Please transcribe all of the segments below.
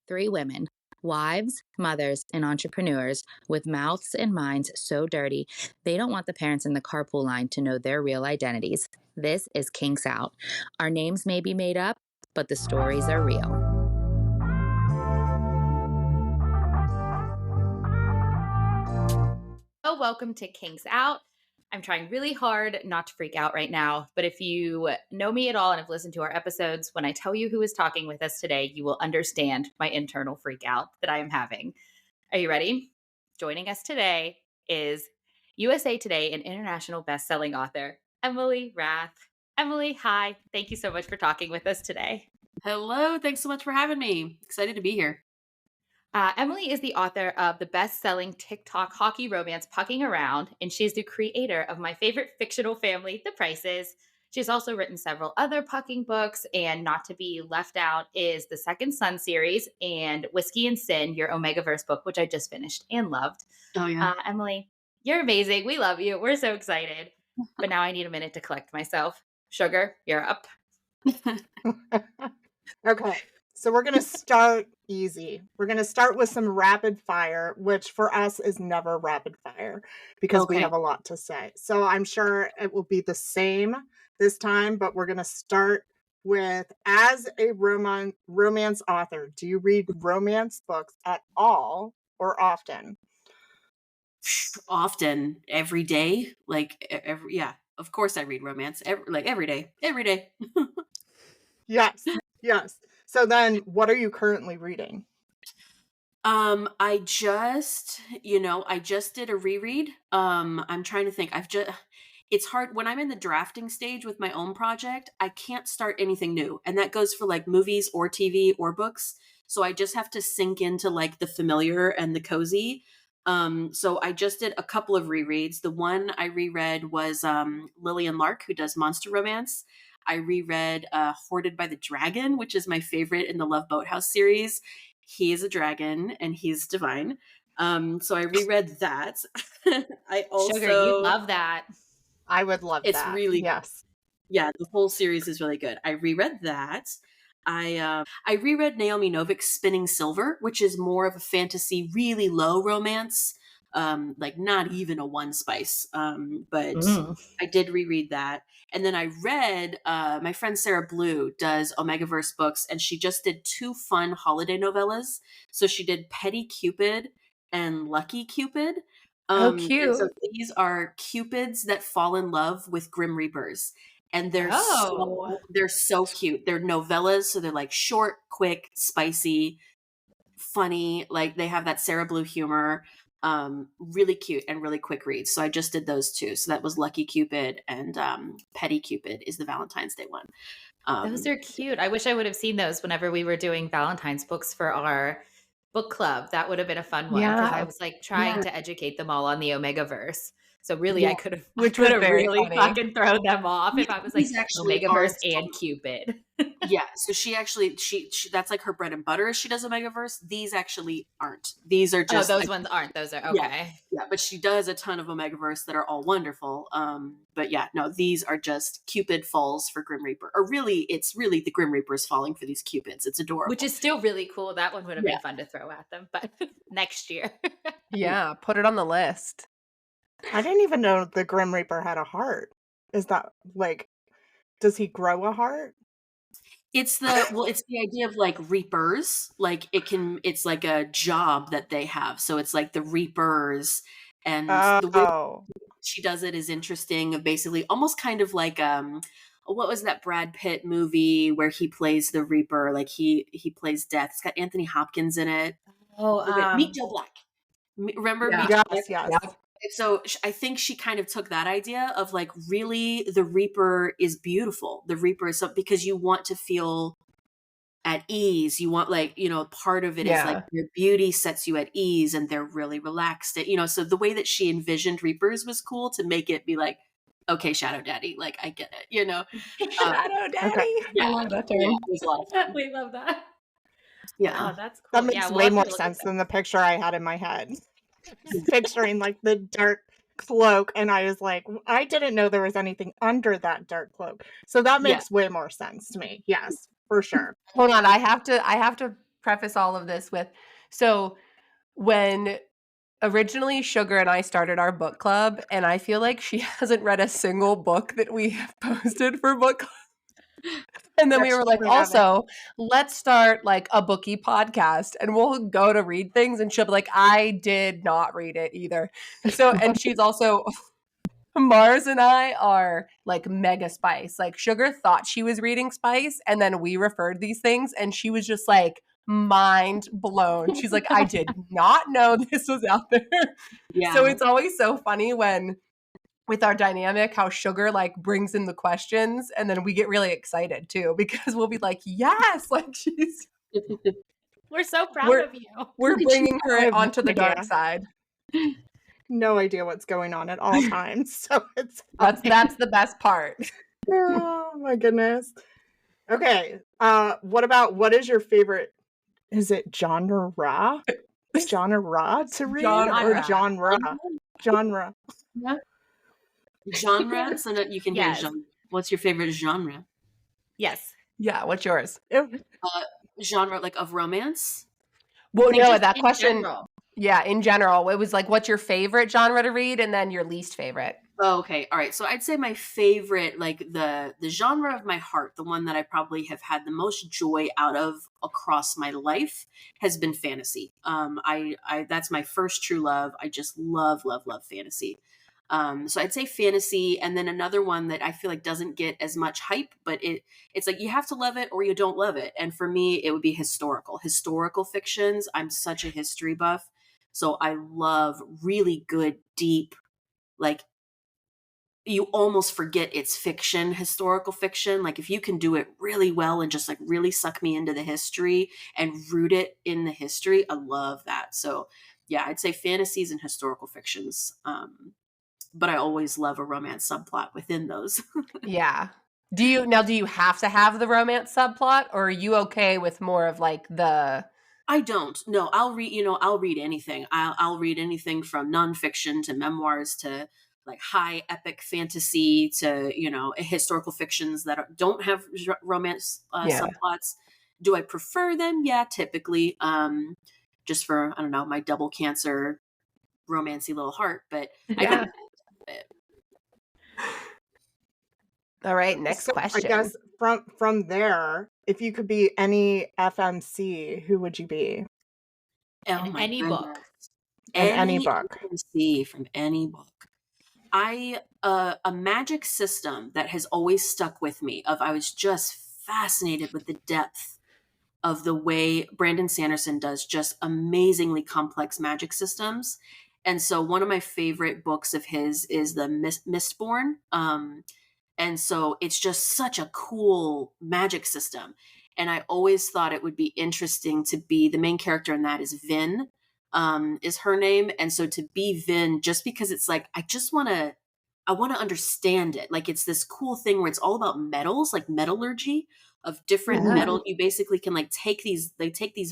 Three women, wives, mothers, and entrepreneurs with mouths and minds so dirty they don't want the parents in the carpool line to know their real identities. This is Kinks Out. Our names may be made up, but the stories are real. Oh, welcome to Kinks Out. I'm trying really hard not to freak out right now, but if you know me at all and have listened to our episodes, when I tell you who is talking with us today, you will understand my internal freak out that I am having. Are you ready? Joining us today is USA Today and international best-selling author, Emily Rath. Emily, hi. Thank you so much for talking with us today. Hello. Thanks so much for having me. Excited to be here. Emily is the author of the best-selling TikTok hockey romance Pucking Around, and she's the creator of my favorite fictional family, The Prices. She's also written several other pucking books, and not to be left out is the Second Son series and Whiskey and Sin, your Omegaverse book, which I just finished and loved. Oh, yeah. Emily, you're amazing. We love you. We're so excited. But now I need a minute to collect myself. Sugar, you're up. Okay, so we're going to start easy. We're going to start with some rapid fire, which for us is never rapid fire because we Okay. have a lot to say. So I'm sure it will be the same this time, but we're going to start with, as a romance author, do you read romance books at all or often? Often, every day. Yeah. Of course I read romance. Every day. Yes, yes. So then what are you currently reading? I just did a reread. I'm trying to think. It's hard when I'm in the drafting stage with my own project. I can't start anything new. And that goes for like movies or TV or books. So I just have to sink into like the familiar and the cozy. So I just did a couple of rereads. The one I reread was Lillian Lark, who does monster romance. I reread Hoarded by the Dragon, which is my favorite in the Love Boathouse series. He is a dragon and he's divine. So I reread that. I also Sugar, you love that. I would love It's that. really Yes. Yeah, the whole series is really good. I reread that. I reread Naomi Novik's Spinning Silver, which is more of a fantasy, really low romance, like not even a one spice. But I did reread that, and then I read. My friend Sarah Blue does Omegaverse books, and she just did two fun holiday novellas. So she did Petty Cupid and Lucky Cupid. And cute. so these are cupids that fall in love with Grim Reapers. And they're so cute. They're novellas, so they're like short, quick, spicy, funny. Like they have that Sarah Blue humor. Really cute and really quick reads. So I just did those two. So that was Lucky Cupid and Petty Cupid is the Valentine's Day one. Those are cute. I wish I would have seen those whenever we were doing Valentine's books for our book club. That would have been a fun one because I was like trying to educate them all on the Omegaverse. So really, I could have very really funny. fucking thrown them off if I was like These actually Omegaverse aren't- and Cupid. Yeah, so she that's like her bread and butter. She does Omegaverse. These actually aren't. These are just those ones aren't. Those are okay. Yeah, but she does a ton of Omegaverse that are all wonderful. But yeah, no, these are just Cupid falls for Grim Reaper. Or really, it's really the Grim Reapers falling for these Cupids. It's adorable. Which is still really cool. That one would have been fun to throw at them, but next year. Yeah, put it on the list. I didn't even know the Grim Reaper had a heart. Is that like, does he grow a heart? It's the idea of like reapers. Like it's like a job that they have. So it's like the reapers, and the way she does it is interesting. Of basically almost kind of like what was that Brad Pitt movie where he plays the reaper? Like he plays death. It's got Anthony Hopkins in it. Meet Joe Black. Remember Meet Joe Black? Yes. So I think she kind of took that idea of like, really, the Reaper is beautiful. The Reaper is because you want to feel at ease. You want like, part of it is like their beauty sets you at ease and they're really relaxed. So the way that she envisioned Reapers was cool to make it be like, okay, Shadow Daddy, like I get it, Shadow Daddy. Okay. I love that term. Yeah, it was a lot of fun. We love that. Yeah. Oh, that's cool. That makes way more sense than the picture I had in my head. Picturing like the dark cloak, and I was like, I didn't know there was anything under that dark cloak. So that makes way more sense to me. Yes, for sure. Hold on, I have to preface all of this with, so when originally Sugar and I started our book club, and I feel like she hasn't read a single book that we have posted for book club. And then we were like, also, let's start like a bookie podcast and we'll go to read things. And she'll be like, I did not read it either. So, and she's also, Mars and I are like mega Spice. Like Sugar thought she was reading Spice, and then we referred these things, and she was just like mind blown. She's like, I did not know this was out there. Yeah. So it's always so funny when, with our dynamic, how Sugar like brings in the questions, and then we get really excited too, because we'll be like, yes, like she's We're so proud of you. we're bringing I her have onto no the dark idea. side. No idea what's going on at all times. So it's That's the best part. oh my goodness. Okay. What is your favorite? Is it genre? Genre to read or genre? Genre. Genre. So that you can Yes. hear genre. What's your favorite genre? Yes. Yeah, what's yours? Genre like of romance? Well, Like, no, just that in question. general. Yeah, in general, it was like, what's your favorite genre to read, and then your least favorite. Oh, okay. All right. So I'd say my favorite, like the genre of my heart, the one that I probably have had the most joy out of across my life has been fantasy. I that's my first true love. I just love fantasy. So I'd say fantasy, and then another one that I feel like doesn't get as much hype, but it's like you have to love it or you don't love it. And for me, it would be historical fictions. I'm such a history buff, so I love really good, deep, like you almost forget it's fiction, historical fiction. Like if you can do it really well and just like really suck me into the history and root it in the history, I love that. So yeah, I'd say fantasies and historical fictions. But I always love a romance subplot within those. Yeah. Do you have to have the romance subplot, or are you okay with more of like the? I don't. No, I'll read anything. I'll read anything from nonfiction to memoirs to like high epic fantasy to, historical fictions that don't have romance Yeah. subplots. Do I prefer them? Yeah, typically. Just for, I don't know, my double cancer romancy little heart, but I Yeah. don't. All right, next question. I guess from there, if you could be any FMC, who would you be? Oh In my any goodness. book. In any book. FMC from any book. A magic system that has always stuck with me I was just fascinated with the depth of the way Brandon Sanderson does just amazingly complex magic systems. And so one of my favorite books of his is the Mistborn. And so it's just such a cool magic system. And I always thought it would be interesting to be the main character in that is Vin, is her name. And so to be Vin, just because it's like, I want to understand it. Like it's this cool thing where it's all about metals, like metallurgy of different metal. You basically can like take these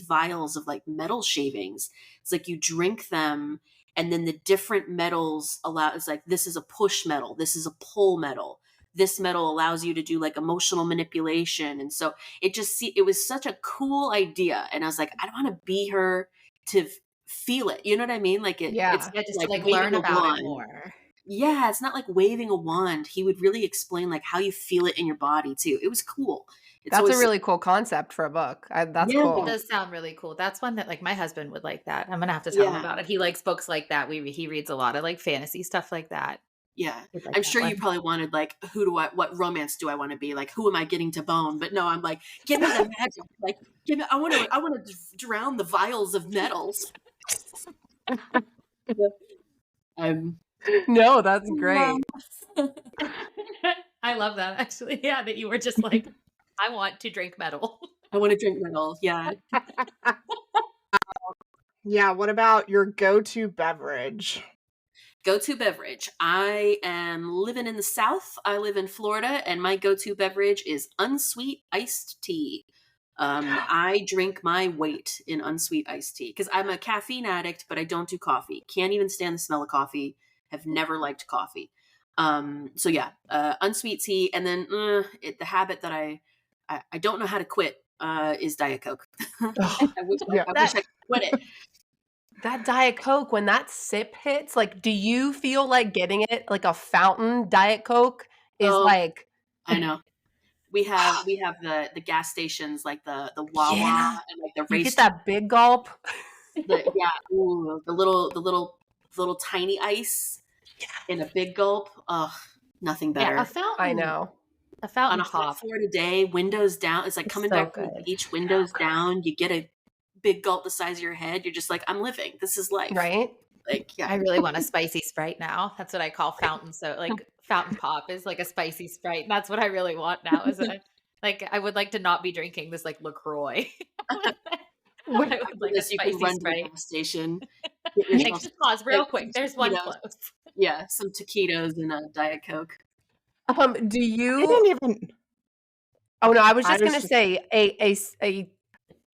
vials of like metal shavings. It's like you drink them, and then the different metals it's like, this is a push metal. This is a pull metal. This metal allows you to do like emotional manipulation. And so it was such a cool idea. And I was like, I don't want to be her to feel it. You know what I mean? Like it's just to like waving learn a about wand. it more. Yeah, it's not like waving a wand. He would really explain like how you feel it in your body too. It was cool. That's a really cool concept for a book. That's cool. It does sound really cool. That's one that like my husband would like that. I'm gonna have to tell him about it. He likes books like that. He reads a lot of like fantasy stuff like that. Yeah. Like I'm sure you probably wanted like, what romance do I want to be? Like, who am I getting to bone? But no, I'm like, give me the magic. Like, I want to drown the vials of metals. No, that's great. I love that actually. Yeah, that you were just like, I want to drink metal. I want to drink metal. Yeah. Yeah. What about your go-to beverage? Go-to beverage. I am living in the South. I live in Florida, and my go-to beverage is unsweet iced tea. I drink my weight in unsweet iced tea because I'm a caffeine addict, but I don't do coffee. Can't even stand the smell of coffee. Have never liked coffee. So yeah, unsweet tea. And then the habit that I don't know how to quit is Diet Coke. Ugh. I wish Yeah. I could quit it. That Diet Coke, when that sip hits, like, do you feel like getting it like a fountain Diet Coke is Oh, like I know. We have the gas stations like the Wawa yeah, and like the you get race that big gulp. the little tiny ice in a big gulp. Ugh, nothing Yeah, better. I know. a On fountain a hot pop Florida day, windows down. It's like is coming so back from the good. beach, windows down. You get a big gulp the size of your head. You're just like, I'm living. This is life. Right? Like, yeah. I really want a spicy Sprite now. That's what I call fountain. So like fountain pop is like a spicy Sprite. That's what I really want now. I would like to not be drinking this like LaCroix. I would like a Unless you can spicy run to the Sprite. gas station, get Like yourself just pause real some quick. There's one taquitos. close. Yeah, some taquitos and a Diet Coke. Do I you didn't even. Oh no, I was I just was gonna just. say a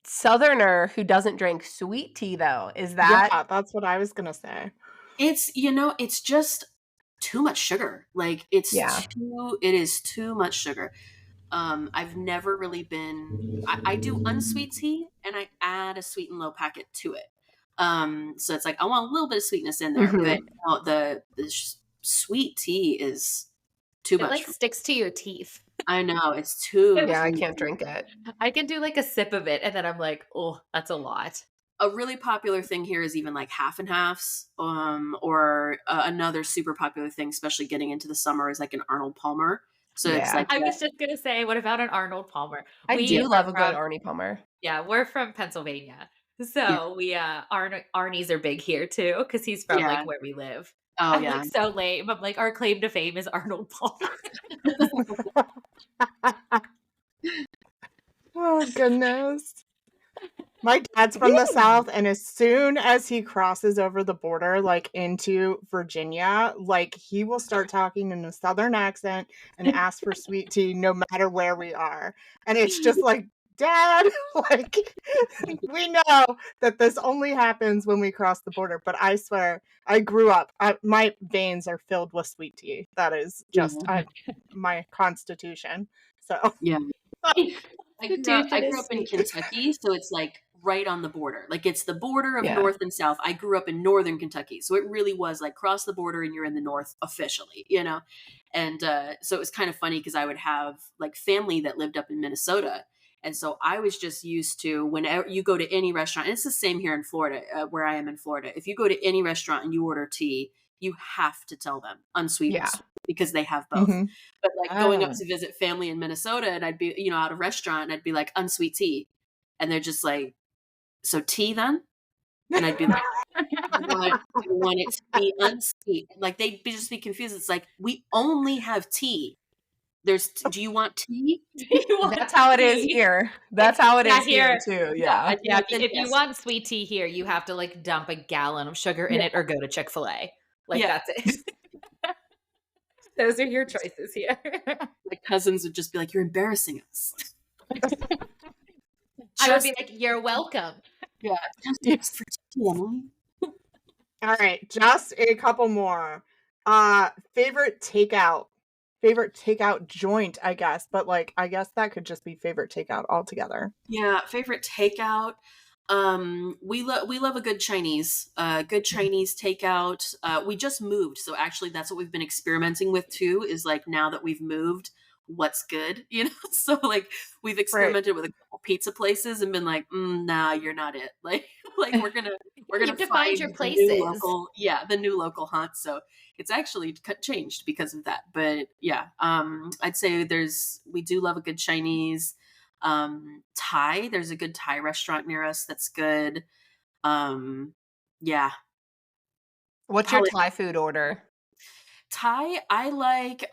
Southerner who doesn't drink sweet tea though, is that Yeah, that's what I was gonna say. It's just too much sugar. Like it is too much sugar. I've never really been. I do unsweet tea, and I add a sweet and low packet to it. So it's like I want a little bit of sweetness in there, but Mhm. the sweet tea is too It much like for me. sticks to your teeth. I know it's too. Yeah, I too can't drink it. I can do like a sip of it and then I'm like, oh, that's a lot. A really popular thing here is even like half and halves, or another super popular thing, especially getting into the summer, is like an Arnold Palmer. So it's Yeah. like I was just gonna say, what about an Arnold Palmer? I We do are love a good from Arnie Palmer. Yeah, we're from Pennsylvania. yeah, So we Arnie's are big here too, because he's from yeah. like where we live. Oh I'm yeah. like so lame. I'm like, our claim to fame is Arnold Palmer. Oh goodness. My dad's from the South, and as soon as he crosses over the border, like into Virginia, like he will start talking in a Southern accent and ask for sweet tea no matter where we are. And it's just like, Dad, like we know that this only happens when we cross the border, but I swear, I grew up, my veins are filled with sweet tea. That is just my constitution. So, Yeah. I Constitution grew is up in sweet. Kentucky, so it's like right on the border. Like it's the border of Yeah. North and South. I grew up in Northern Kentucky, so it really was like cross the border and you're in the North officially, you know. And so it was kind of funny because I would have like family that lived up in Minnesota, and so I was just used to whenever you go to any restaurant. And it's the same here in Florida, where I am in Florida. If you go to any restaurant and you order tea, you have to tell them unsweet and Yeah. sweet because they have both. mhm. But like going up Ah. to visit family in Minnesota, and I'd be, at a restaurant, and I'd be like, unsweet tea. And they're just like, so tea then? And I'd be like, I want it to be unsweet. Like they'd just be confused. It's like, we only have tea. Do you want tea? That's how it is here. That's how it Yeah, is here here. too. Yeah. I'd be Yeah, like, then if you yes. want sweet tea here, you have to like dump a gallon of sugar in it or go to Chick-fil-A. Like Yeah. that's it. Those are your choices here. My cousins would just be like, you're embarrassing us. I would be like, you're welcome. Yeah, just ask for tea, Emily. All right, just a couple more. Favorite takeout joint, I guess, but like I guess that could just be favorite takeout altogether. Yeah, favorite takeout. We love a good Chinese. Good Chinese takeout. We just moved, so actually that's what we've been experimenting with too, is like now that we've moved, what's good, So like we've experimented with a couple pizza places and been like, nah, you're not it. Like we're gonna You have to find find your the places. new local hunt. So it's actually changed because of that. But yeah, I'd say we do love a good Chinese. Thai, there's a good Thai restaurant near us that's good. Yeah. What's your Thai food order? Thai, I like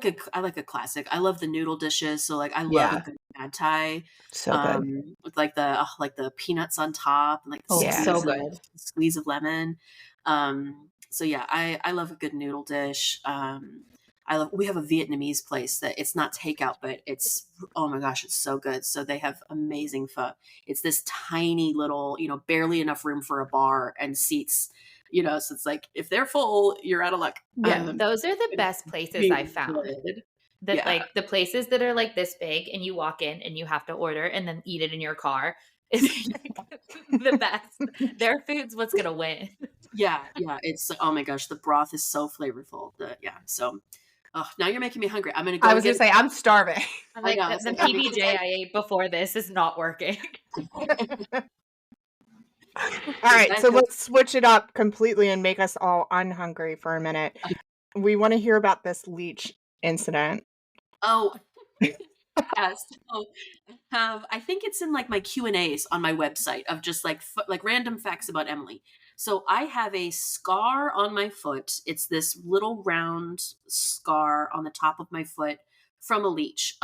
a classic. I love the noodle dishes, so like I love a good pad Thai. So good. With like the peanuts on top and like the Oh, so good. squeeze of lemon. So yeah, I love a good noodle dish. We have a Vietnamese place that it's not takeout, but it's, oh my gosh, it's so good. So they have amazing pho. It's this tiny little, barely enough room for a bar and seats, so it's like, if they're full, you're out of luck. Yeah, those are the best places I found. Good. That Yeah. like the places that are like this big and you walk in and you have to order and then eat it in your car is like the best. Their food's what's gonna win. Yeah, it's oh my gosh, the broth is so flavorful. So now you're making me hungry. I'm gonna I go was gonna get. say I'm starving. I'm I like know. the PBJ I ate before this is not working. All right, so let's switch it up completely and make us all unhungry for a minute. We want to hear about this leech incident. Oh, yeah. So I think it's in like my Q&As on my website of just like like random facts about Emily. So I have a scar on my foot. It's this little round scar on the top of my foot from a leech.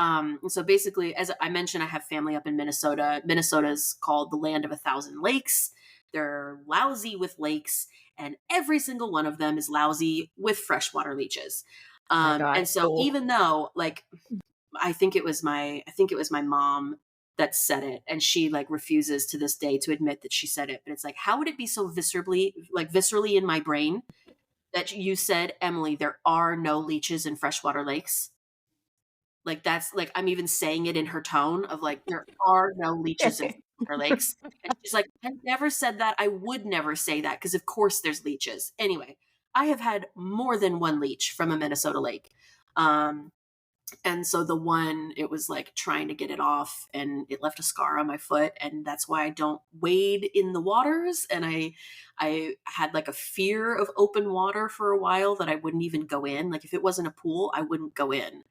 So basically, as I mentioned, I have family up in Minnesota. Minnesota's called the land of 1,000 lakes. They're lousy with lakes, and every single one of them is lousy with freshwater leeches. my God, And so cool. even though like I think it was my mom that said it, and she like refuses to this day to admit that she said it. But it's like, how would it be so viscerally in my brain that you said, Emily, there are no leeches in freshwater lakes? Like that's like I'm even saying it in her tone of like there are no leeches in freshwater lakes. And she's like, I never said that. I would never say that because of course there's leeches. Anyway, I have had more than one leech from a Minnesota lake. And so the one, it was like trying to get it off and it left a scar on my foot. And that's why I don't wade in the waters. And I had like a fear of open water for a while that I wouldn't even go in. Like if it wasn't a pool, I wouldn't go in.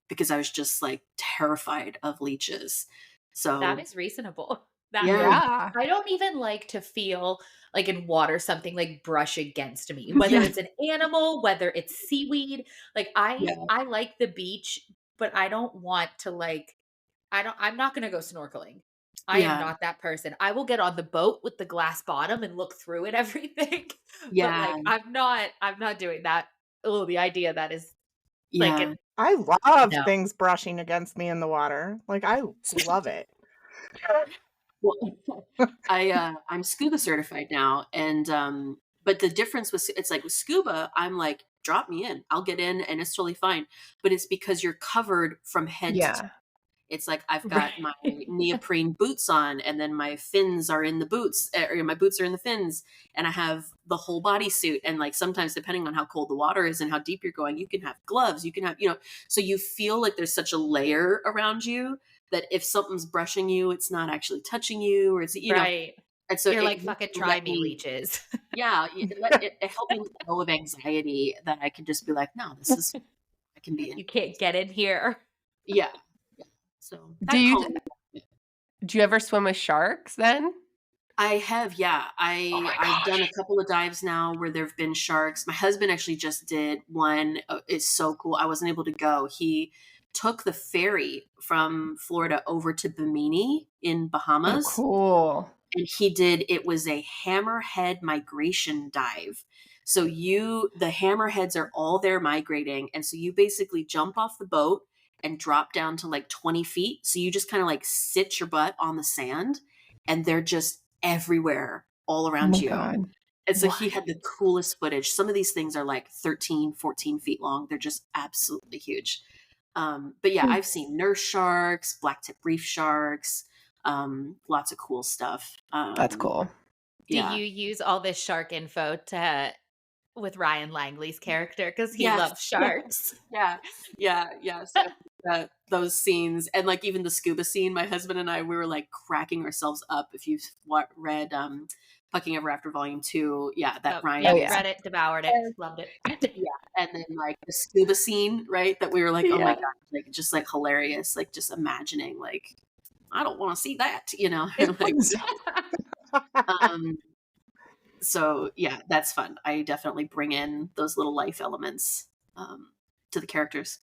Because I was just like terrified of leeches. So That is reasonable. That yeah. I don't even like to feel like in water something like brush against me, whether Yeah. it's an animal, whether it's seaweed. Like Yeah. I like the beach, but I don't want to like I'm not going to go snorkeling. I am Yeah. not that person. I will get on the boat with the glass bottom and look through it everything. But Yeah. like I'm not doing that. Oh, the idea that is like Yeah. I love no. things brushing against me in the water. Like I love it. Well, I'm scuba certified now, and but the difference was it's like with scuba, I'm like drop me in, I'll get in, and it's totally fine. But it's because you're covered from head to toe. Yeah. It's like I've got my neoprene boots on, and then my fins are in the boots, or my boots are in the fins, and I have the whole body suit. And like sometimes, depending on how cold the water is and how deep you're going, you can have gloves, you can have, so you feel like there's such a layer around you that if something's brushing you, it's not actually touching you, or it's, Right. and so You're it like fucking try me leeches. yeah, it helped me let go of anxiety that I can just be like, no, this is, I can be in. You can't get in here. Yeah. So Do you ever swim with sharks then? I have, yeah. Oh my I've done a gosh. couple of dives now where there've been sharks. My husband actually just did one. It's so cool. I wasn't able to go. He took the ferry from Florida over to Bimini in Oh, Bahamas. cool. And it was a hammerhead migration dive. So the hammerheads are all there migrating. And so you basically jump off the boat and drop down to like 20 feet. So you just kind of like sit your butt on the sand and they're just everywhere all Oh around my you. God. And so he had the coolest footage. Some of these things are like 13, 14 feet long. They're just absolutely huge. But yeah, I've seen nurse sharks, blacktip reef sharks, lots of cool stuff. That's cool. Do Yeah. you use all this shark info with Ryan Langley's character because he Yes. loves sharks? Yeah. So those scenes, and like even the scuba scene, my husband and I, we were like cracking ourselves up. If you've read Fucking Ever After Volume 2, yeah, that Ryan. Yeah, Oh, yeah. read it, devoured it, loved it. Yeah, and then like the scuba scene, right? That we were like, oh my Yeah. god, like just like hilarious, like just imagining, like I don't want to see that, like, so yeah, that's fun. I definitely bring in those little life elements to the characters.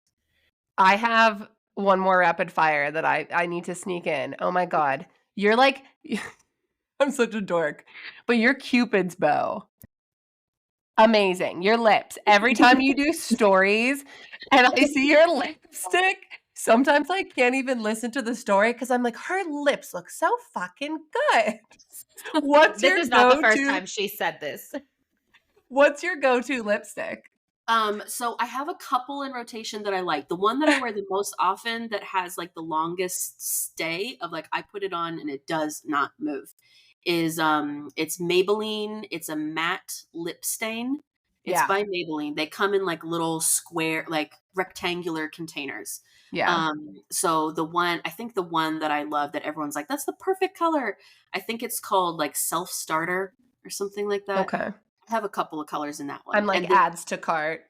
I have one more rapid fire that I need to sneak in. Oh my God. You're like, I'm such a dork, but your Cupid's bow. Amazing. Your lips. Every time you do stories and I see your lipstick, sometimes I can't even listen to the story because I'm like, her lips look so fucking good. What's This your is not the first go-to? time she said this. What's your go-to lipstick? So I have a couple in rotation that I like. The one that I wear the most often that has like the longest stay of like I put it on and it does not move is it's Maybelline. It's a matte lip stain. It's Yeah. by Maybelline. They come in like little square, like rectangular containers. Yeah. So I think the one that I love that everyone's like, that's the perfect color. I think it's called like Self Starter or something like that. Okay. I have a couple of colors in that I'm one. like And adds to cart.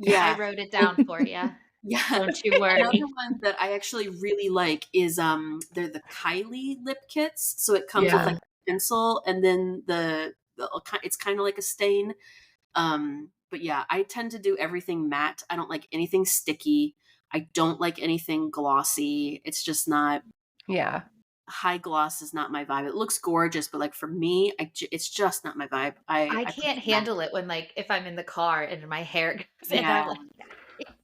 I yeah. wrote it And down for you. yeah. Don't you Another worry. one that I actually really like is they're the Kylie lip kits. So it comes with Yeah. like a pencil and then it's kind of like a stain. But yeah, I tend to do everything matte. I don't like anything sticky. I don't like anything glossy. It's just not Yeah. high gloss is not my vibe. It looks gorgeous, but like for me, it's just not my vibe. I I can't prefer matte. handle it when like if I'm in the car and my hair goes and Yeah. I'm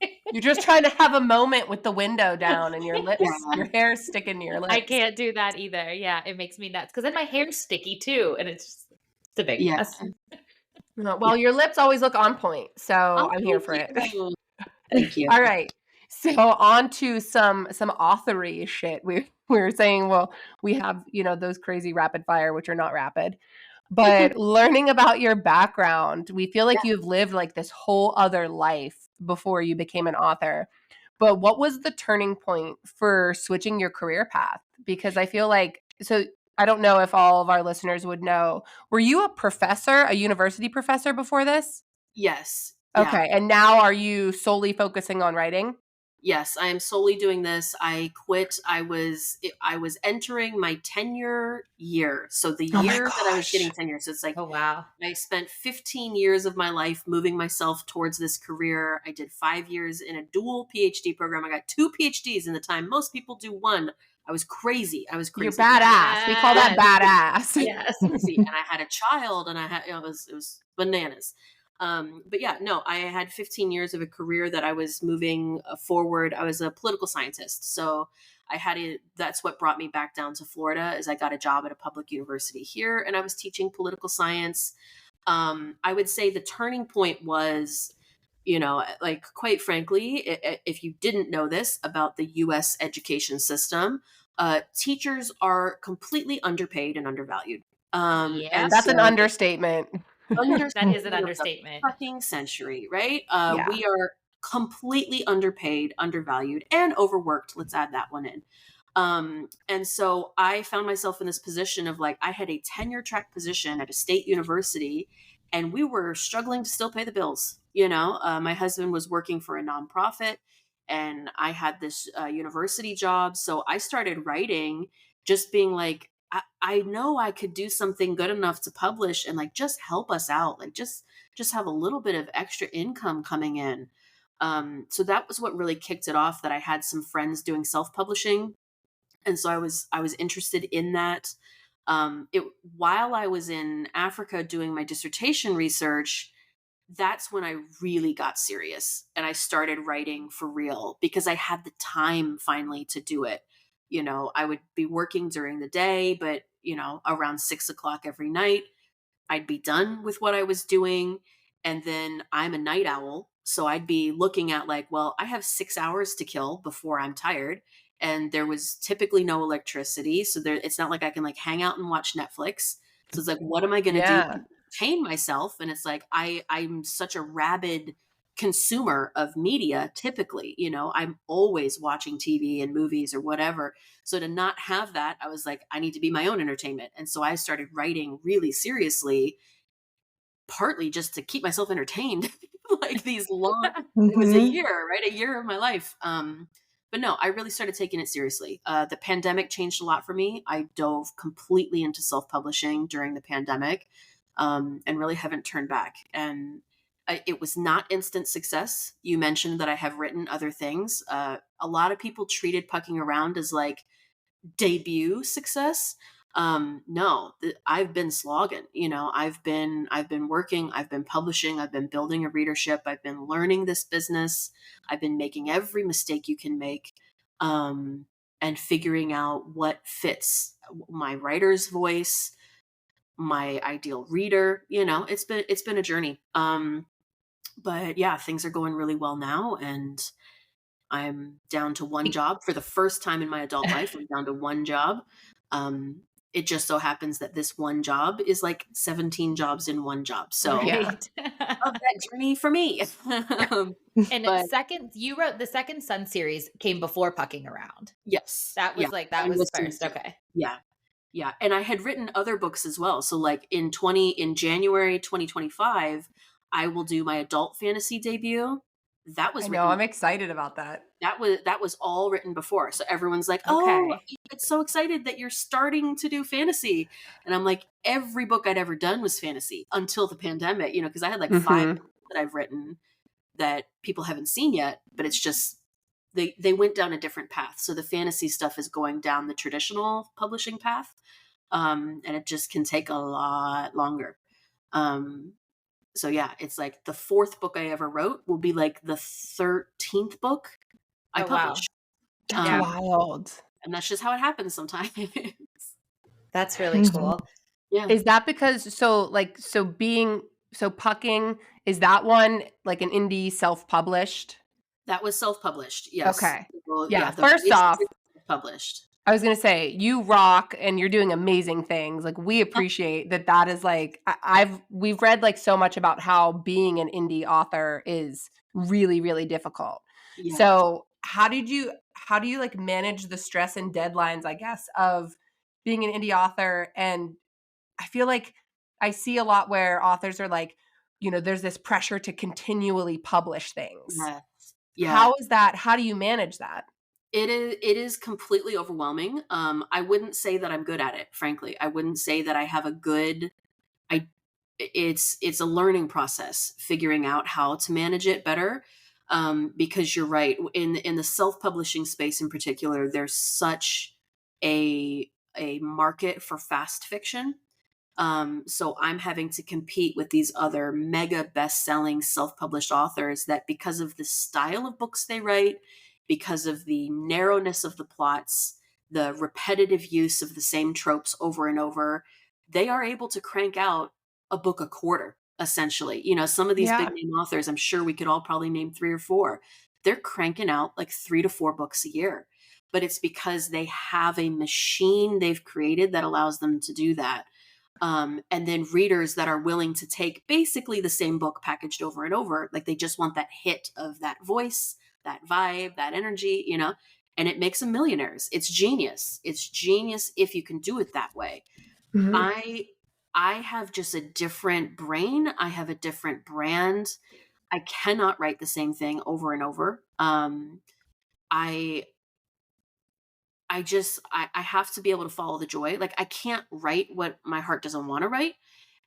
like You're just trying to have a moment with the window down and your lips, Yeah. your hair's sticking to your I lips. can't do that either. Yeah, it makes me nuts because then my hair's sticky too, and it's a big Yeah. mess. No, Yeah. well, your lips always look on point, so Oh, I'm here thank for it. you. Thank you. All right. So on to some authory shit. We were saying, well, we have, those crazy rapid fire, which are not rapid. But learning about your background, we feel like you've lived like this whole other life before you became an author. But what was the turning point for switching your career path? Because I feel like, so I don't know if all of our listeners would know. Were you a professor, a university professor before this? Yes. Yeah. Okay. And now are you solely focusing on writing? Yes, I am solely doing this. I quit. I was entering my tenure year. So the Oh my year that I was getting gosh. tenure. So it's like Oh wow. I spent 15 years of my life moving myself towards this career. I did 5 years in a dual PhD program. I got 2 PhDs in the time most people do one. I was crazy. I was You're crazy. badass. We call that Yes. badass. Yes. Crazy. And I had a child and it was bananas. But yeah, no, I had 15 years of a career that I was moving forward. I was a political scientist. So that's what brought me back down to Florida is I got a job at a public university here and I was teaching political science. I would say the turning point was, like quite frankly, if you didn't know this about the US education system, teachers are completely underpaid and undervalued. Yep. And That's an so understatement. That is an understatement of the understatement. fucking century, right? Yeah. We are completely underpaid, undervalued, and overworked. Let's add that one in. And so I found myself in this position of like, I had a tenure track position at a state university, and we were struggling to still pay the bills. My husband was working for a nonprofit, and I had this university job. So I started writing, just being like, I know I could do something good enough to publish and like just help us out, like just have a little bit of extra income coming in. So that was what really kicked it off. That I had some friends doing self publishing, and so I was interested in that. It While I was in Africa doing my dissertation research, that's when I really got serious and I started writing for real because I had the time finally to do it. I would be working during the day, but around 6 o'clock every night, I'd be done with what I was doing. And then I'm a night owl. So I'd be looking at like, well, I have 6 hours to kill before I'm tired. And there was typically no electricity. So it's not like I can like hang out and watch Netflix. So it's like, what am I going to do to Yeah. entertain myself? And it's like, I'm such a rabid consumer of media typically. I'm always watching TV and movies or whatever. So to not have that, I was like, I need to be my own entertainment. And so I started writing really seriously, partly just to keep myself entertained. Like these long, it was a Mhm. year, right? A year of my life. But no, I really started taking it seriously. The pandemic changed a lot for me. I dove completely into self-publishing during the pandemic, and really haven't turned back. And it was not instant success. You mentioned that I have written other things. A lot of people treated Pucking Around as like debut success. No, I've been slogging. I've been working, I've been publishing, I've been building a readership, I've been learning this business, I've been making every mistake you can make, and figuring out what fits my writer's voice, my ideal reader. It's been a journey. But yeah, things are going really well now, and I'm down to one job for the first time in my adult life. I'm down to one job. It just so happens that this one job is like 17 jobs in one job. So Yeah. Right. of that journey for me. And But you wrote the second Sun series came before Pucking Around. yes, That yeah, was that I'm was listening first. to it. Okay. Yeah, yeah, and I had written other books as well. So like in January 2025, I will do my adult fantasy debut. That I was know. written I'm excited about that. that was all written before. So everyone's like, "Oh, Okay. it's so excited that you're starting to do fantasy." And I'm like, every book I'd ever done was fantasy until the pandemic, because I had like 5 Hmm. books that I've written that people haven't seen yet, but it's just they went down a different path. So the fantasy stuff is going down the traditional publishing path. And it just can take a lot longer. Um, so yeah, it's like the 4th book I ever wrote will be like the 13th book I Oh wow. publish. That's Yeah. wild. And that's just how it happens sometimes. That's really Mhm. cool. Yeah, Is that because so Pucking, is that one like an indie self-published? that was self-published. Yes. Okay. Well, Yeah, yeah, the first Rays off, is self-published. I was gonna say you rock and you're doing amazing things. Like we appreciate that. That is like we've read like so much about how being an indie author is really really difficult. Yeah. So how do you like manage the stress and deadlines? I guess of being an indie author, and I feel like I see a lot where authors are like, there's this pressure to continually publish things. Yeah. Yeah. How is that? How do you manage that? It is completely overwhelming. I wouldn't say that I'm good at it, frankly. I wouldn't say that I have a good I it's a learning process figuring out how to manage it better. Because you're right. In the self-publishing space in particular, there's such a market for fast fiction. So I'm having to compete with these other mega best-selling self-published authors that, because of the style of books they write, because of the narrowness of the plots, the repetitive use of the same tropes over and over, they are able to crank out a book a quarter, essentially. Some of these big Yeah. name authors, I'm sure we could all probably name 3 or 4. They're cranking out like 3 to 4 books a year. But it's because they have a machine they've created that allows them to do that. And then readers that are willing to take basically the same book packaged over and over. Like they just want that hit of that voice, that vibe, that energy, and it makes them millionaires. It's genius. It's genius if you can do it that way. Mhm. I have just a different brain. I have a different brand. I cannot write the same thing over and over. I I have to be able to follow the joy. Like I can't write what my heart doesn't want to write.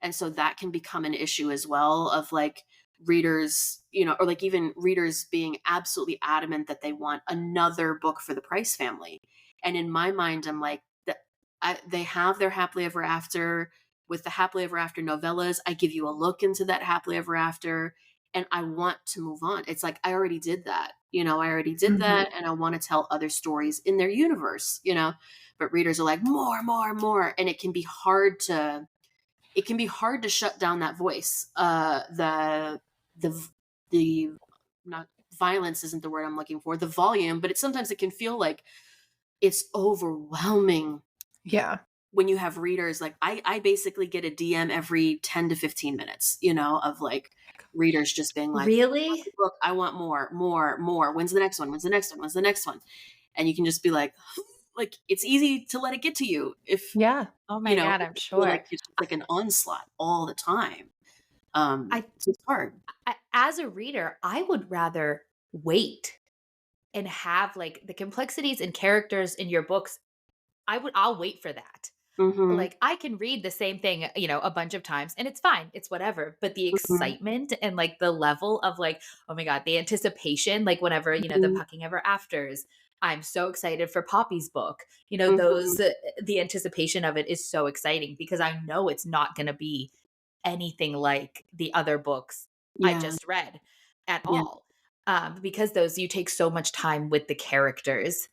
And so that can become an issue as well of like readers, or like even readers being absolutely adamant that they want another book for the Price family. And in my mind, I'm like, they have their happily ever after. With the happily ever after novellas, I give you a look into that happily ever after, and I want to move on. It's like I already did that. I already did Mhm. that, and I want to tell other stories in their universe. But readers are like more, more, more, and it can be hard to shut down that voice. The not violence isn't the word I'm looking for. The volume, but sometimes it can feel like it's overwhelming Yeah. when you have readers. Like I basically get a DM every 10 to 15 minutes, of like readers just being like, Really? look, I want more, more, more. When's the next one? When's the next one? When's the next one? And you can just be like, like it's easy to let it get to you if Yeah. Oh you my know god, if I'm you feel sure. like it's just like an onslaught all the time. I, So it's hard. as a reader, I would rather wait and have like the complexities and characters in your books. I'll wait for that. Hmm. Like I can read the same thing, a bunch of times and it's fine. It's whatever. But the Hmm. excitement and like the level of like, oh my God, the anticipation, like whenever, the Hmm. Pucking Ever Afters, I'm so excited for Poppy's book. Hmm. The anticipation of it is so exciting because I know it's not going to be anything like the other books I Yeah. just read at Yeah. all. Because those, you take so much time with the characters,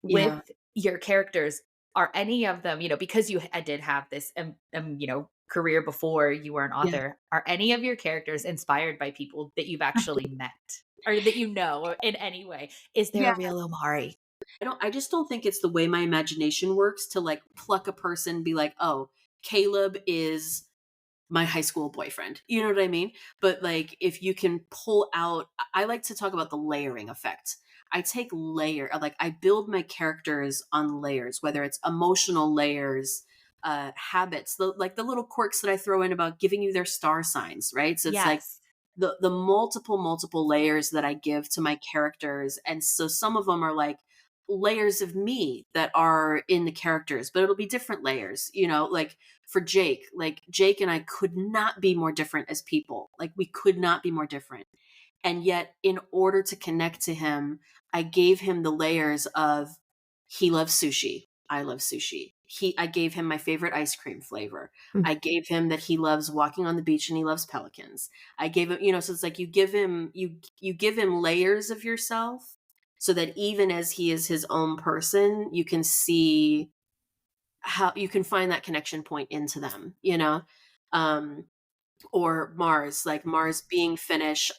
with Yeah. your characters. Are any of them, because I did have this, career before you were an Yeah. author, are any of your characters inspired by people that you've actually met or that you know or in any way? Is there Yeah. a real Omari? I just don't think it's the way my imagination works to like pluck a person, be like, oh, Caleb is my high school boyfriend. You know what I mean? But like if you can pull out, I like to talk about the layering effect. I take like I build my characters on layers, whether it's emotional layers, habits, like the little quirks that I throw in about giving you their star signs, right? So it's like Yes. the multiple layers that I give to my characters. And so some of them are like layers of me that are in the characters, but it'll be different layers, like for Jake, like Jake and I could not be more different as people. Like we could not be more different. And yet in order to connect to him, I gave him the layers of he loves sushi. I love sushi. I gave him my favorite ice cream flavor. Mm. I gave him that he loves walking on the beach and he loves pelicans. I gave him, so it's like you give him layers of yourself so that even as he is his own person, you can see how you can find that connection point into them, um or Mars, like Mars being Finnish.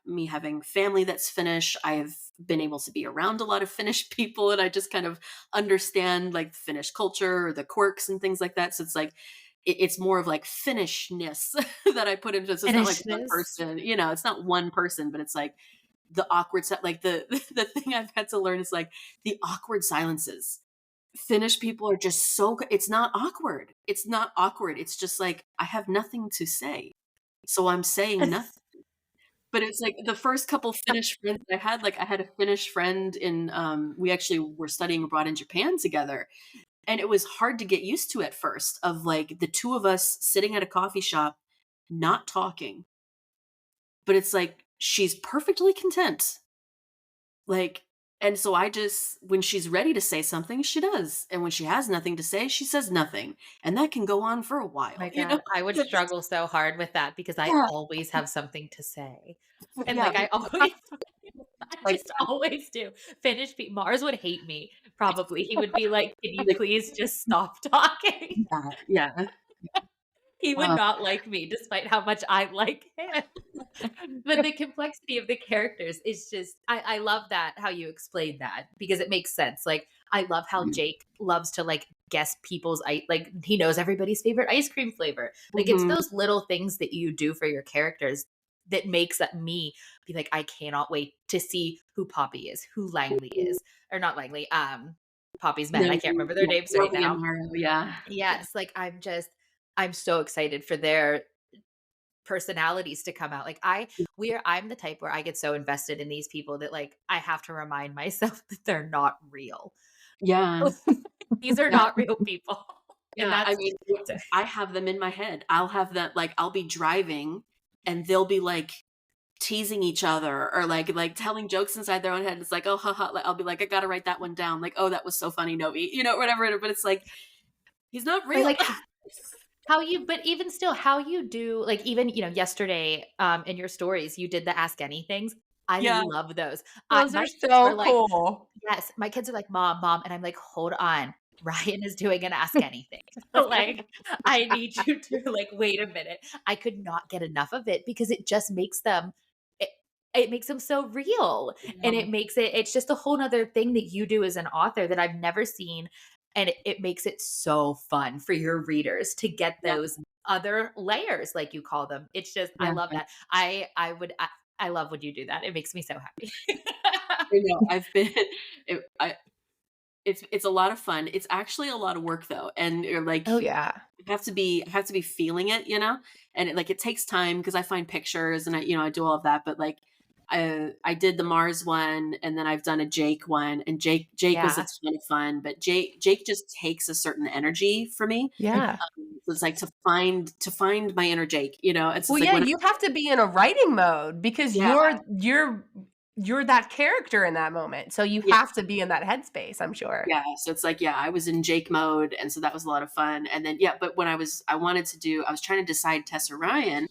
Me having family that's Finnish, I've been able to be around a lot of Finnish people, and I just kind of understand like Finnish culture or the quirks and things like that. So it's like it's more of like Finnishness that I put into it. So it's not like one Finnishness. person, it's not one person, but it's like the awkward like the the thing I've had to learn is like the awkward silences. Finnish people are just so good. It's not awkward. It's not awkward. It's just like, I have nothing to say. So I'm saying nothing. But it's like the first couple Finnish friends I had, like I had a Finnish friend we actually were studying abroad in Japan together. And it was hard to get used to at first of like the two of us sitting at a coffee shop, not talking. But it's like, she's perfectly content. Like, and so when she's ready to say something, she does. And when she has nothing to say, she says nothing. And that can go on for a while, My God, I would It's- struggle so hard with that because I yeah. always have something to say. And Yeah. like I always I Like, just always do. Finnish people Mars would hate me, probably. He would be like, "Can you like, please just stop talking?" yeah. He would Uh, not like me despite how much I like him. But the complexity of the characters is just I love that how you explained that because it makes sense. Like I love how Jake loves to like guess people's like he knows everybody's favorite ice cream flavor. Like it's mhm. those little things that you do for your characters that makes me be like I cannot wait to see who Poppy is, who Langley is, or not Langley, Poppy's men. I can't remember their names right Robbie and now. Mario, yeah. Yes, like I'm so excited for their personalities to come out. Like I'm the type where I get so invested in these people that like I have to remind myself that they're not real. Yeah. These are Yeah. not real people. And Yeah. I that's mean, I have them in my head. I'll have that, like, I'll be driving and they'll be like teasing each other or like telling jokes inside their own head. It's like, oh, haha. Like, I'll be like, I gotta write that one down. Like, oh, that was so funny, Novi, whatever. But it's like, he's not or real. like how you but even still how you do like even yesterday in your stories you did the ask anythings. I Yeah. love those. Those My are kids so are like, cool. yes, my kids are like, mom, and I'm like, hold on. Ryan is doing an ask anything. Like, I need you to like wait a minute. I could not get enough of it because it just makes it, it makes them so real. And it's just a whole nother thing that you do as an author that I've never seen. And it makes it so fun for your readers to get Yeah. those other layers, like you call them. It's just, I Yeah. love that. I love when you do that. It makes me so happy. I know. I've been, it's a lot of fun. It's actually a lot of work though. And you're like, Oh yeah. I have to be feeling it, and it takes time because I find pictures and I do all of that. But like, I did the Mars one and then I've done a Jake one, and Jake was a Yeah. ton of fun, but Jake just takes a certain energy for me. Yeah. So it's like to find my inner Jake, it's Well, just like yeah, when you have to be in a writing mode because yeah, you're that character in that moment. So you yeah. have to be in that headspace, I'm sure. Yeah, so it's like, I was in Jake mode, and so that was a lot of fun. And then, but when I was trying to decide Tessa Ryan,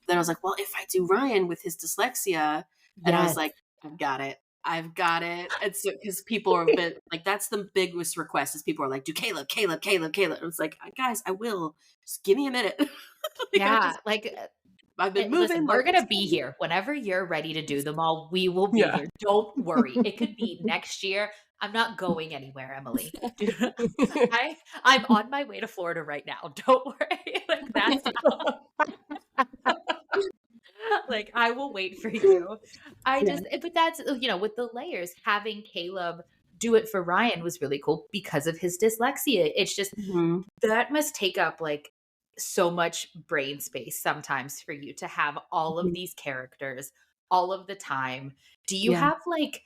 then I was like, well, if I do Ryan with his dyslexia, and I was Yes. like, I've got it. I've got it. It's because people are a bit like, that's the biggest request is people are like, do Caleb, Caleb, Caleb, Caleb. And it's like, guys, I will. Just give me a minute. Like, Yeah, like I've been listen, moving. we're Like, gonna be here whenever you're ready to do them all. We will be Yeah. here. Don't worry. It could be next year. I'm not going anywhere, Emily. I'm on my way to Florida right now. Don't worry. Like that's like I will wait for you. yeah. But that's with the layers, having Caleb do it for Ryan was really cool because of his dyslexia. It's just Mhm. that must take up like so much brain space sometimes for you to have all of Mhm. these characters all of the time. Do you Yeah. have like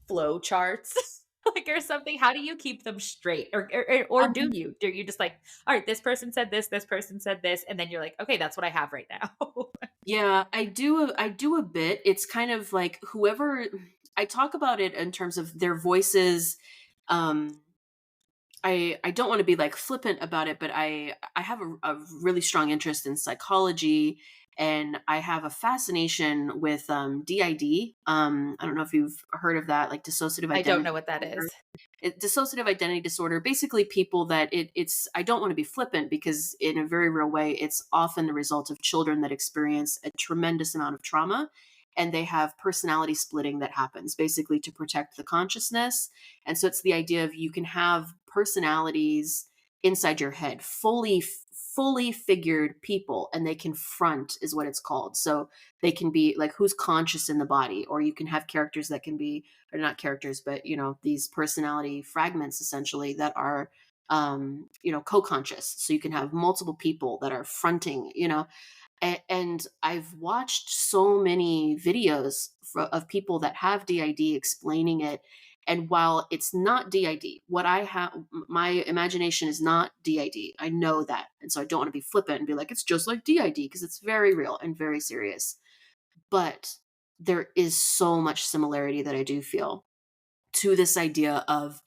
flow charts? Like or something? How do you keep them straight? Or do Um, you? Do you just like, all right, this person said this person said this, and then you're like, okay, that's what I have right now. yeah, I do a bit. It's kind of like whoever I talk about it in terms of their voices. Um, I don't want to be like flippant about it, but I have a really strong interest in psychology, and I have a fascination with DID. I don't know if you've heard of that, like dissociative I don't identity know what that disorder. is. Dissociative identity disorder, basically people that it's I don't want to be flippant because in a very real way it's often the result of children that experience a tremendous amount of trauma, and they have personality splitting that happens basically to protect the consciousness. And so it's the idea of you can have personalities inside your head, fully figured people, and they can front is what it's called. So they can be like who's conscious in the body, or you can have characters that can be, or not characters, but these personality fragments essentially that are co-conscious. So you can have multiple people that are fronting, and I've watched so many videos of people that have DID explaining it. And while it's not DID, what I have, my imagination is not DID. I know that. And so I don't want to be flippant and be like, it's just like DID, because it's very real and very serious. But there is so much similarity that I do feel to this idea of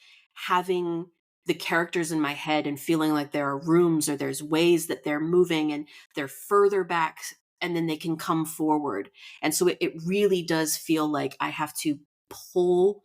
having the characters in my head and feeling like there are rooms or there's ways that they're moving and they're further back and then they can come forward. And so it really does feel like I have to pull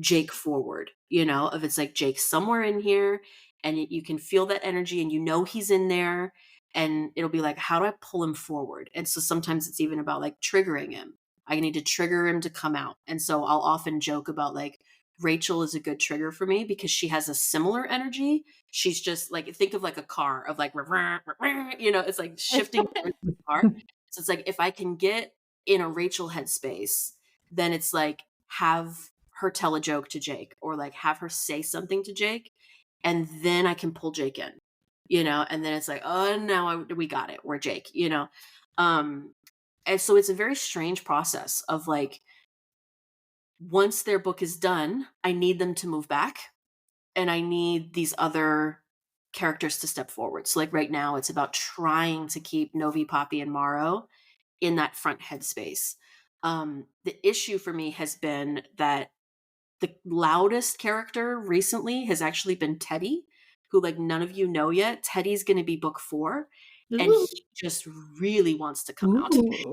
Jake forward, if it's like Jake's somewhere in here and you can feel that energy and he's in there, and it'll be like, how do I pull him forward? And so sometimes it's even about like triggering him. I need to trigger him to come out. And so I'll often joke about like, Rachel is a good trigger for me because she has a similar energy. She's just like, think of like a car of like, it's like shifting gears in the car. So it's like, if I can get in a Rachel headspace, then it's like, have her tell a joke to Jake or like have her say something to Jake. And then I can pull Jake in, and then it's like, oh, now we got it. We're Jake. And so it's a very strange process of like, once their book is done, I need them to move back and I need these other characters to step forward. So like right now it's about trying to keep Novi, Poppy, and Maro in that front headspace. The issue for me has been that the loudest character recently has actually been Teddy, who like none of you know yet. Teddy's going to be book 4 and Ooh. he just really wants to come out. Ooh.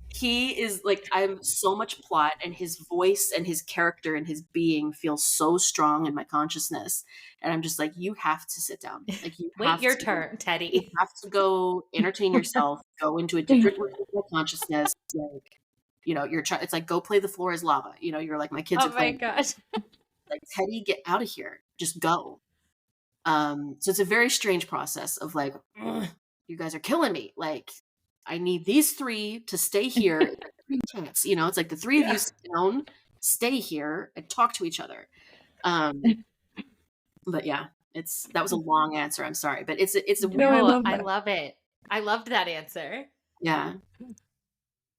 He is like, I'm so much plot, and his voice and his character and his being feels so strong in my consciousness. And I'm just like, you have to sit down. Like Wait your turn, you Teddy. have to go entertain yourself, go into a different level of consciousness. Like, it's like, go play The Floor is Lava. You're like, my kids Oh are my playing. gosh. Like, Teddy, get out of here. Just go. So it's a very strange process of like, "Ugh, you guys are killing me. Like, I need these 3 to stay here. It's like 3 cats, it's like the 3 of you sit down, stay here and talk to each other. But yeah, that was a long answer. I'm sorry, but it's a No, weird, I No, love I that. love it. I loved that answer. yeah.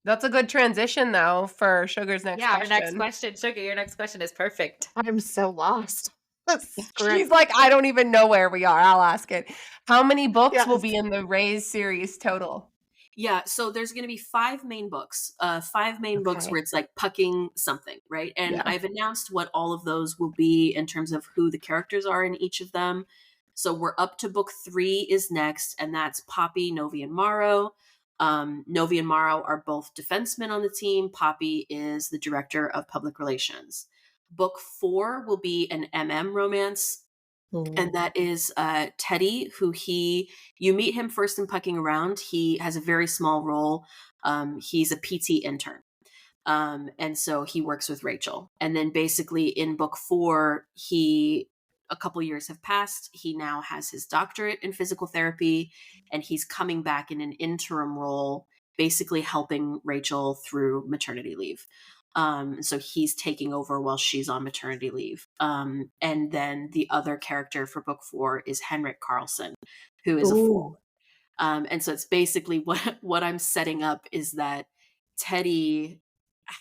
That's a good transition, though, for Sugar's next Yeah, our next question. question. Sugar, your next question is perfect. I'm so lost. The script. She's like, I don't even know where we are. I'll ask it. How many books will Yes. be in the Rays series total? Yeah, so there's going to be 5 main books. 5 main books Okay. where it's like pucking something, right? And Yeah. I've announced what all of those will be in terms of who the characters are in each of them. So we're up to book 3 is next, and that's Poppy, Novi, and Maro. Novi and Morrow are both defensemen on the team. Poppy is the director of public relations. Book 4 will be an romance, and that is Teddy, who you meet him first in Pucking Around. He has a very small role. He's a PT intern. And so he works with Rachel. And then basically in book 4, a couple years have passed. He now has his doctorate in physical therapy, and he's coming back in an interim role, basically helping Rachel through maternity leave. So he's taking over while she's on maternity leave. And then the other character for book 4 is Henrik Carlson, who is a forward. And so it's basically what I'm setting up is that Teddy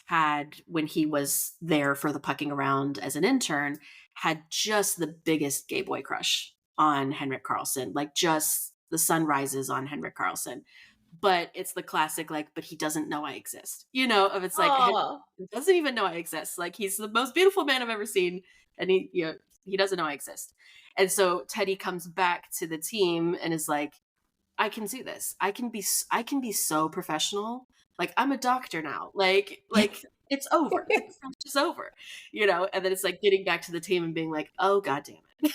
had, when he was there for the Pucking Around as an intern, had just the biggest gay boy crush on Henrik Carlson, like just the sun rises on Henrik Carlson. But it's the classic, like, but he doesn't know I exist, of it's like, he doesn't even know I exist. Like, he's the most beautiful man I've ever seen, and he doesn't know I exist. And so Teddy comes back to the team and is like, I can do this. I can be so professional. Like, I'm a doctor now. Like it's over. The crush is over. And then it's like getting back to the team and being like, oh god damn it.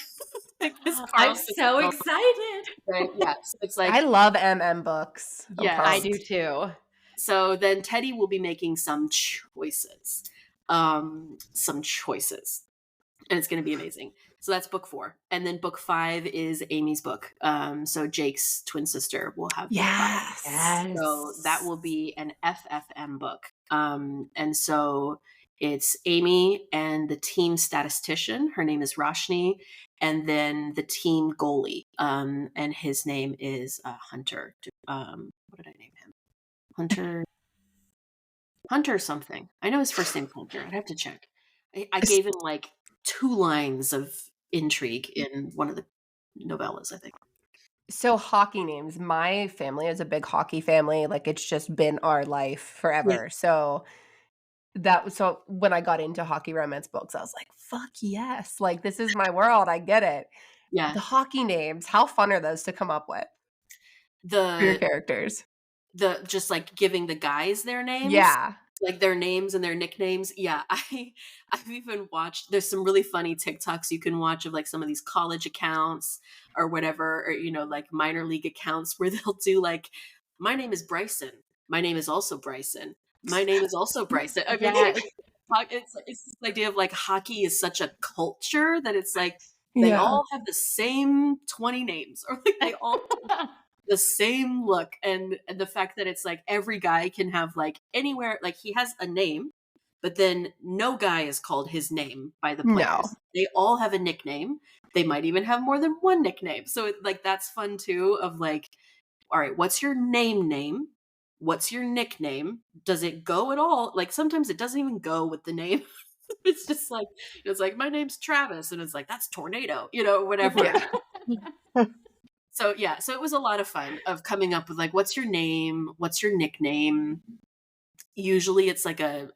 Like, this I'm so excited. Right? Yeah. So it's like, I love books. Yeah, I do too. So then Teddy will be making some choices. And it's going to be amazing. So that's book 4. And then book 5 is Amy's book. So Jake's twin sister will have book 5. Yes. So that will be an FFM book. And so it's Amy and the team statistician. Her name is Roshni. And then the team goalie. And his name is Hunter. What did I name him? Hunter something. I know his first name's Hunter. I'd have to check. I gave him like 2 lines of intrigue in one of the novellas, I think. So hockey names. My family is a big hockey family. Like, it's just been our life forever. Yeah. So when I got into hockey romance books, I was like, fuck yes. Like, this is my world. I get it. Yeah. The hockey names, how fun are those to come up with for your characters? Just like giving the guys their names. Yeah. Like their names and their nicknames. Yeah. I've even watched, there's some really funny TikToks you can watch of like some of these college accounts or whatever, or, like minor league accounts where they'll do like, my name is Bryson. My name is also Bryson. My name is also Bryson. I mean, it's this idea of like hockey is such a culture that it's like, they all have the same 20 names, or like they all the same look, and the fact that it's like every guy can have like anywhere, like he has a name, but then no guy is called his name by the players. No. They all have a nickname. They might even have more than one nickname. So like that's fun too, of like, all right, what's your name? What's your nickname? Does it go at all? Like sometimes it doesn't even go with the name. It's just like, it's like, my name's Travis, and it's like, that's Tornado, whatever. Yeah. So yeah, so it was a lot of fun of coming up with like, what's your name? What's your nickname? Usually it's like a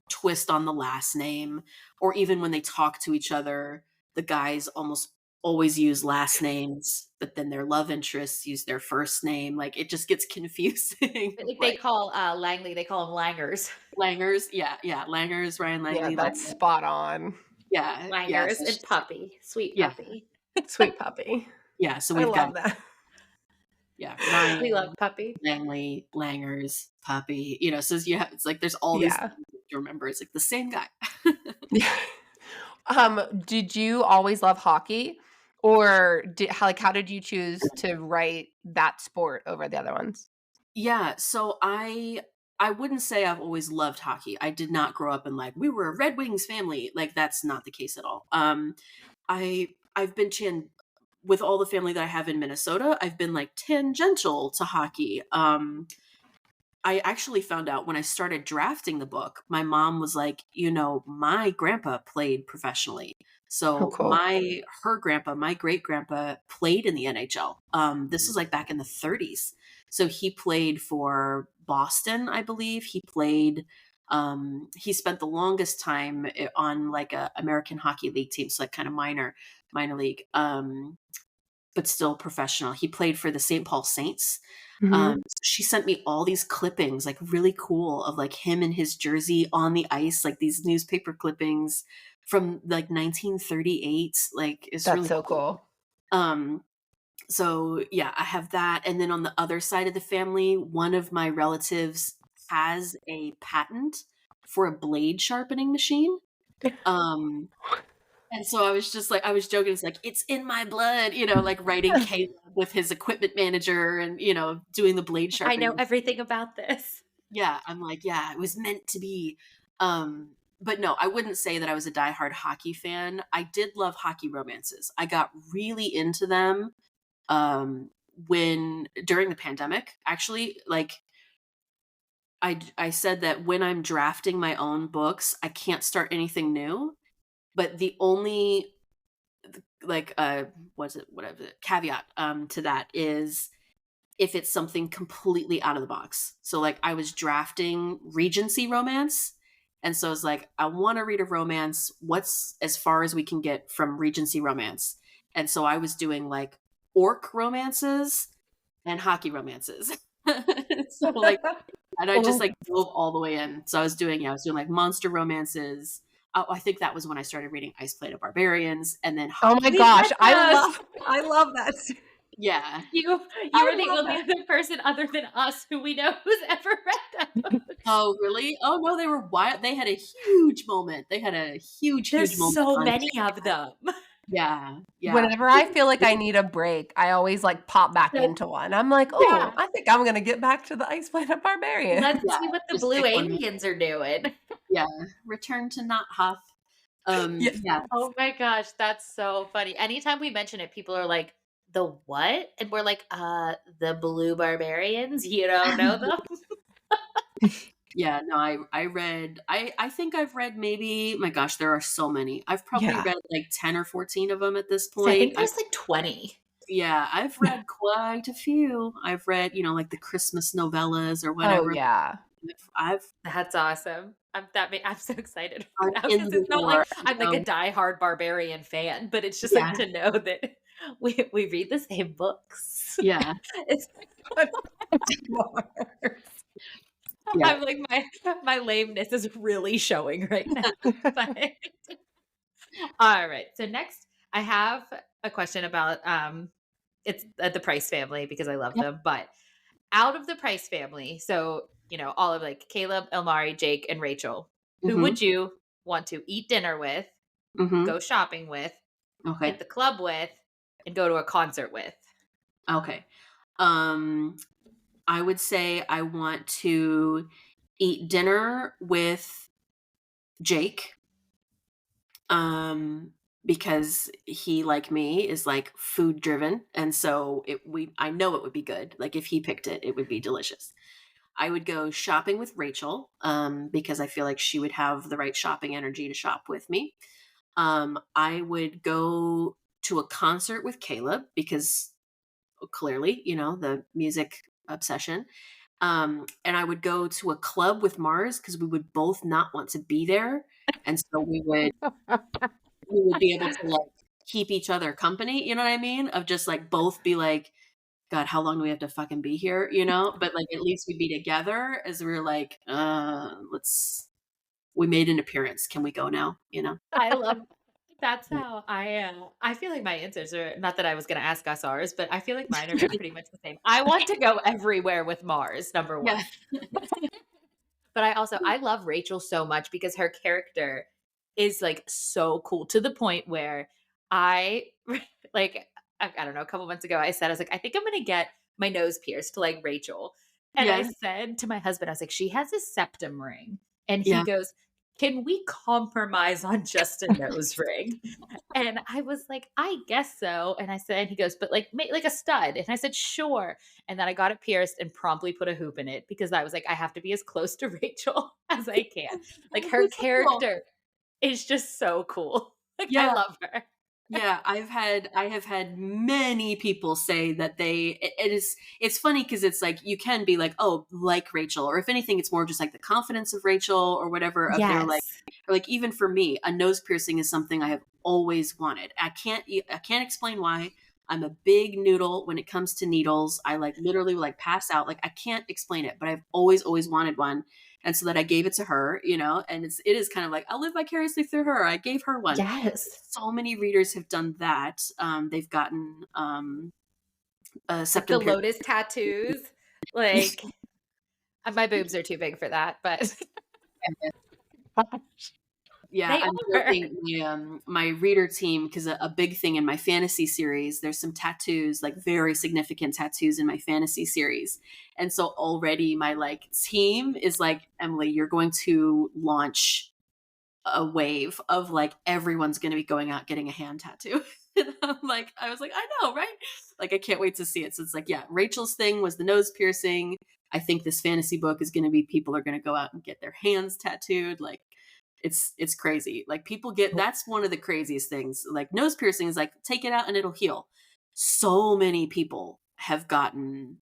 twist on the last name, or even when they talk to each other, the guys almost always use last names, but then their love interests use their first name. Like it just gets confusing. Like they call Langley, they call them Langers. Langers. Yeah. Langers, Ryan Langley. Yeah, that's spot on. Yeah. Langers so and Puppy. Sweet Yeah. Puppy. Sweet Puppy. Yeah. So I we've love got that. Yeah. Ryan, We love Puppy. Langley, Langers, Puppy. So it's like there's all these things to remember. It's like the same guy. Did you always love hockey, or how did you choose to write that sport over the other ones? Yeah, so I wouldn't say I've always loved hockey. I did not grow up in like, we were a Red Wings family. Like that's not the case at all. I've been with all the family that I have in Minnesota, I've been like tangential to hockey. I actually found out when I started drafting the book, my mom was like, my grandpa played professionally. So cool. my great grandpa played in the NHL. This was like back in the 30s. So he played for Boston, I believe. He spent the longest time on like a American Hockey League team. So like kind of minor league. but still professional. He played for the St. Paul Saints. Mhm. She sent me all these clippings, like really cool, of like him in his jersey on the ice, like these newspaper clippings from like 1938. Like it's That's really so cool. cool. So yeah, I have that. And then on the other side of the family, one of my relatives has a patent for a blade sharpening machine. Um, and so I was just like, I was joking. It's like, it's in my blood, like writing Caleb with his equipment manager and, doing the blade I know sharpening. everything about this. Yeah. I'm like, yeah, it was meant to be. But no, I wouldn't say that I was a diehard hockey fan. I did love hockey romances. I got really into them when during the pandemic, actually. Like I said that when I'm drafting my own books, I can't start anything new. But the only like whatever caveat to that is if it's something completely out of the box. So like I was drafting Regency romance, and so I was like, I want to read a romance. What's as far as we can get from Regency romance? And so I was doing like orc romances and hockey romances. So like, and I just like dove all the way in. So I was doing like monster romances. Oh, I think that was when I started reading Ice Planet Barbarians, and then Oh my We gosh, read I those. love that. yeah, You I are the love only that. other person other than us who we know who's ever read them. Oh, really? Oh, no, they were wild. They had a huge moment. They had a huge, There's huge moment so on many of them. Yeah, yeah. Whenever I feel like I need a break, I always like pop back into one. I'm like, Yeah. oh, I think I'm gonna get back to the Ice Planet Barbarian. Let's Yeah, see what the just blue pick one. aliens are doing. Yeah, Return to Not Huff. Yes. Yeah. Oh my gosh, that's so funny. Anytime we mention it, people are like, the what? And we're like, the blue barbarians. You don't know them? Yeah, no, I read I think I've read maybe my gosh, there are so many. I've probably Yeah. read like 10 or 14 of them at this So I point. think there's like 20. Yeah, I've read quite a few. I've read, like the Christmas novellas or Oh whatever. yeah. I've That's awesome. I'm so excited for I'm now in because the it's not like war. I'm like a diehard barbarian fan, but it's just Yeah, like to know that we read the same books. yeah, It's yeah. I'm like my lameness is really showing right now. But all right. So next I have a question about it's the Price family because I love Yeah. them, but out of the Price family, so all of like Caleb, Elmari, Jake, and Rachel, who Mhm. would you want to eat dinner with, Mhm. go shopping with, hit Okay. the club with, and go to a concert with? Okay. Um I would say I want to eat dinner with Jake. Because he, like me, is like food driven, and so I know it would be good. Like if he picked it, it would be delicious. I would go shopping with Rachel, because I feel like she would have the right shopping energy to shop with me. I would go to a concert with Caleb because clearly, the music obsession. And I would go to a club with Mars because we would both not want to be there. And so we would be able to like keep each other company, you know what I mean? Of just like both be like, God, how long do we have to fucking be here? But like at least we'd be together as we were like, we made an appearance. Can we go now? I love that's how I feel like my answers are not that I was going to ask us ours, but I feel like mine are pretty much the same. I want to go everywhere with Mars, number Yeah. one. But I love Rachel so much because her character is like so cool to the point where I like I don't know, a couple months ago I was like, I think I'm gonna get my nose pierced like Rachel. And I Yeah. said to my husband, I was like, she has a septum ring. And he Yeah. goes, can we compromise on just a nose ring? And I was like, I guess so. And I said, and he goes, but like, make like a stud. And I said, sure. And then I got it pierced and promptly put a hoop in it because I was like, I have to be as close to Rachel as I can. Like her That's so cool. character is just so cool. Like I Yeah. love her. Yeah, I have had many people say that it's funny because it's like you can be like, oh, like Rachel, or if anything, it's more just like the confidence of Rachel or whatever of their like, Yes. or like even for me, a nose piercing is something I have always wanted. I can't explain why. I'm a big noodle when it comes to needles. I like literally like pass out. Like I can't explain it, but I've always wanted one. And so that I gave it to her, you know, and it is kind of like I'll live vicariously through her. I gave her one. Yes. So many readers have done that. They've gotten Like septum the piercing. lotus tattoos. Like my boobs are too big for that, but Yeah, they I'm are. joking. My reader team, because a big thing in my fantasy series, there's some tattoos, like very significant tattoos in my fantasy series. And so already my like team is like, Emily, you're going to launch a wave of like everyone's going to be going out getting a hand tattoo. And I was like, I know, right? Like I can't wait to see it. So it's like, yeah, Rachel's thing was the nose piercing. I think this fantasy book is going to be people are going to go out and get their hands tattooed. Like it's crazy. Like people get, that's one of the craziest things. Like nose piercing is like take it out and it'll heal. So many people have gotten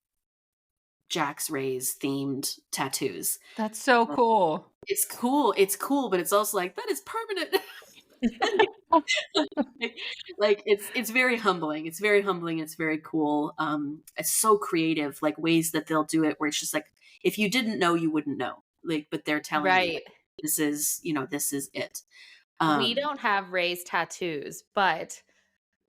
Jack's Rays themed tattoos. That's so cool. It's cool, but it's also like that is permanent. Like it's very humbling. It's very humbling. It's very cool. It's so creative, like ways that they'll do it where it's just like if you didn't know, you wouldn't know. Like, but they're telling you Right. like, this is it. We don't have Ray's tattoos, but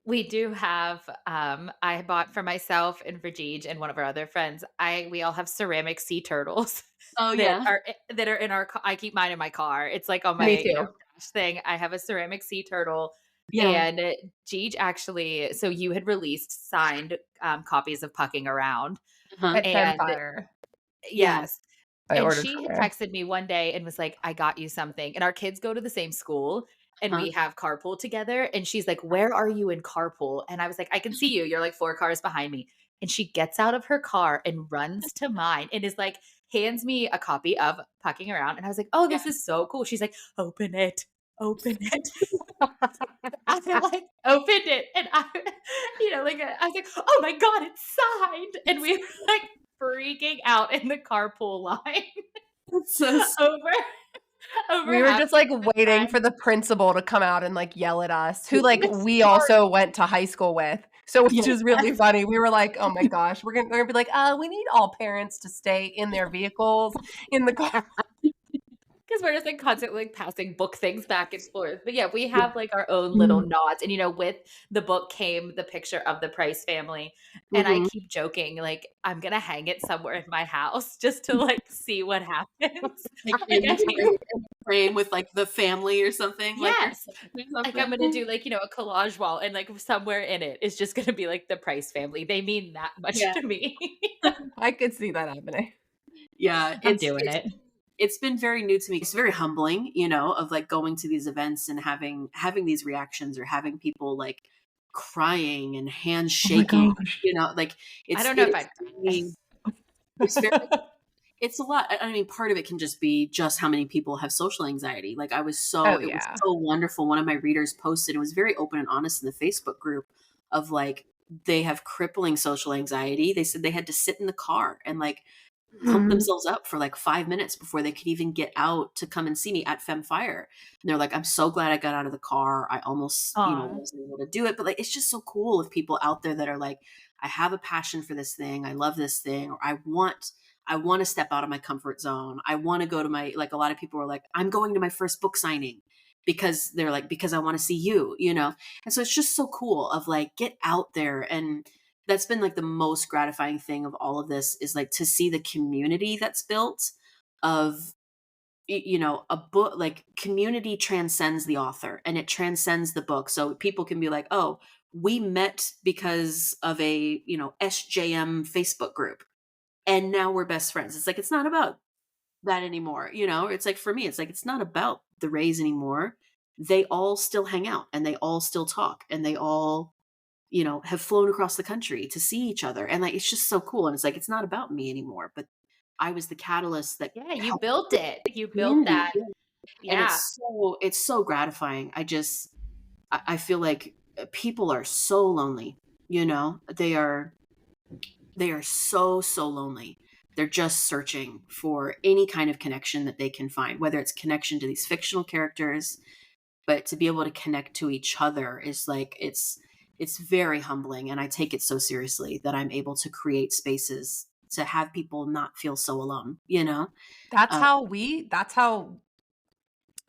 we do have I bought for myself and for Geeg and one of our other friends. We all have ceramic sea turtles Oh yeah. that are in our I keep mine in my car. It's like on Me my, too. dash thing. I have a ceramic sea turtle. Yeah. And Geeg actually, so you had released signed copies of Pucking Around. Uh-huh. At And Femfire, Yeah. yes. I And ordered she from had there. texted me one day and was like, I got you something. And our kids go to the same school and Uh-huh. we have carpool together. And she's like, where are you in carpool? And I was like, I can see you. You're like 4 cars behind me. And she gets out of her car and runs to mine and is like, hands me a copy of Pucking Around. And I was like, oh, this is so cool. She's like, open it. Open it. I like opened it and I, I was like, oh my God, it's signed. And we were like freaking out in the carpool line That's so over We were having just like a good waiting time. for the principal to come out and like yell at us, who like It's we hard. also went to high school with. So which Yeah. is really funny. We were like, oh my gosh, they're gonna be like, we need all parents to stay in their vehicles in the car. Because we're just like constantly like passing book things back and forth. But yeah, we Yeah. have like our own little nods. And with the book came the picture of the Price family. And I Mhm. keep joking, like, I'm gonna hang it somewhere in my house just to like see what happens. Like Like I think in the frame with like the family or something, like or yes. Like I'm gonna something. do like, a collage wall and like somewhere in it is just gonna be like the Price family. They mean that much Yeah. to me. I could see that happening. Yeah. I'm doing it. It's been very new to me. It's very humbling, of like going to these events and having these reactions or having people like crying and hands Oh my shaking, gosh. I like don't know if it's I've very, it's very it's a lot. I mean, part of it can just be just how many people have social anxiety. Like Oh it was yeah. so wonderful. One of my readers posted, it was very open and honest in the Facebook group of like, they have crippling social anxiety. They said they had to sit in the car and like pump themselves up for like 5 minutes before they could even get out to come and see me at Femfire. And they're like, I'm so glad I got out of the car. I almost, Aw. wasn't able to do it. But like, it's just so cool if people out there that are like, I have a passion for this thing. I love this thing. Or I want to step out of my comfort zone. I want to go to like a lot of people are like, I'm going to my first book signing because they're like, because I want to see you. And so it's just so cool of like, get out there. And that's been like the most gratifying thing of all of this is like to see the community that's built of a book. Like community transcends the author and it transcends the book, so people can be like, oh, we met because of a SJM Facebook group and now we're best friends. It's like it's not about that anymore. It's like for me it's like it's not about the Rays anymore. They all still hang out and they all still talk and they all have flown across the country to see each other. And like, it's just so cool. And it's like, it's not about me anymore, but I was the catalyst that Yeah, you helped built it. You built community. that. Yeah. And Yeah. it's so gratifying. I feel like people are so lonely, they are so, so lonely. They're just searching for any kind of connection that they can find, whether it's connection to these fictional characters, but to be able to connect to each other is like, it's very humbling, and I take it so seriously that I'm able to create spaces to have people not feel so alone, you know? That's Uh, how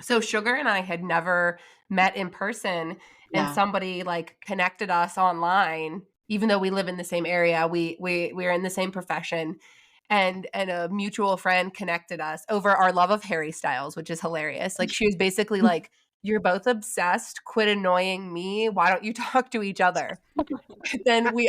so Sugar and I had never met in person, and yeah. somebody like connected us online, even though we live in the same area. We're in the same profession, and a mutual friend connected us over our love of Harry Styles, which is hilarious. Like she was basically like, "You're both obsessed. Quit annoying me. Why don't you talk to each other?" But then we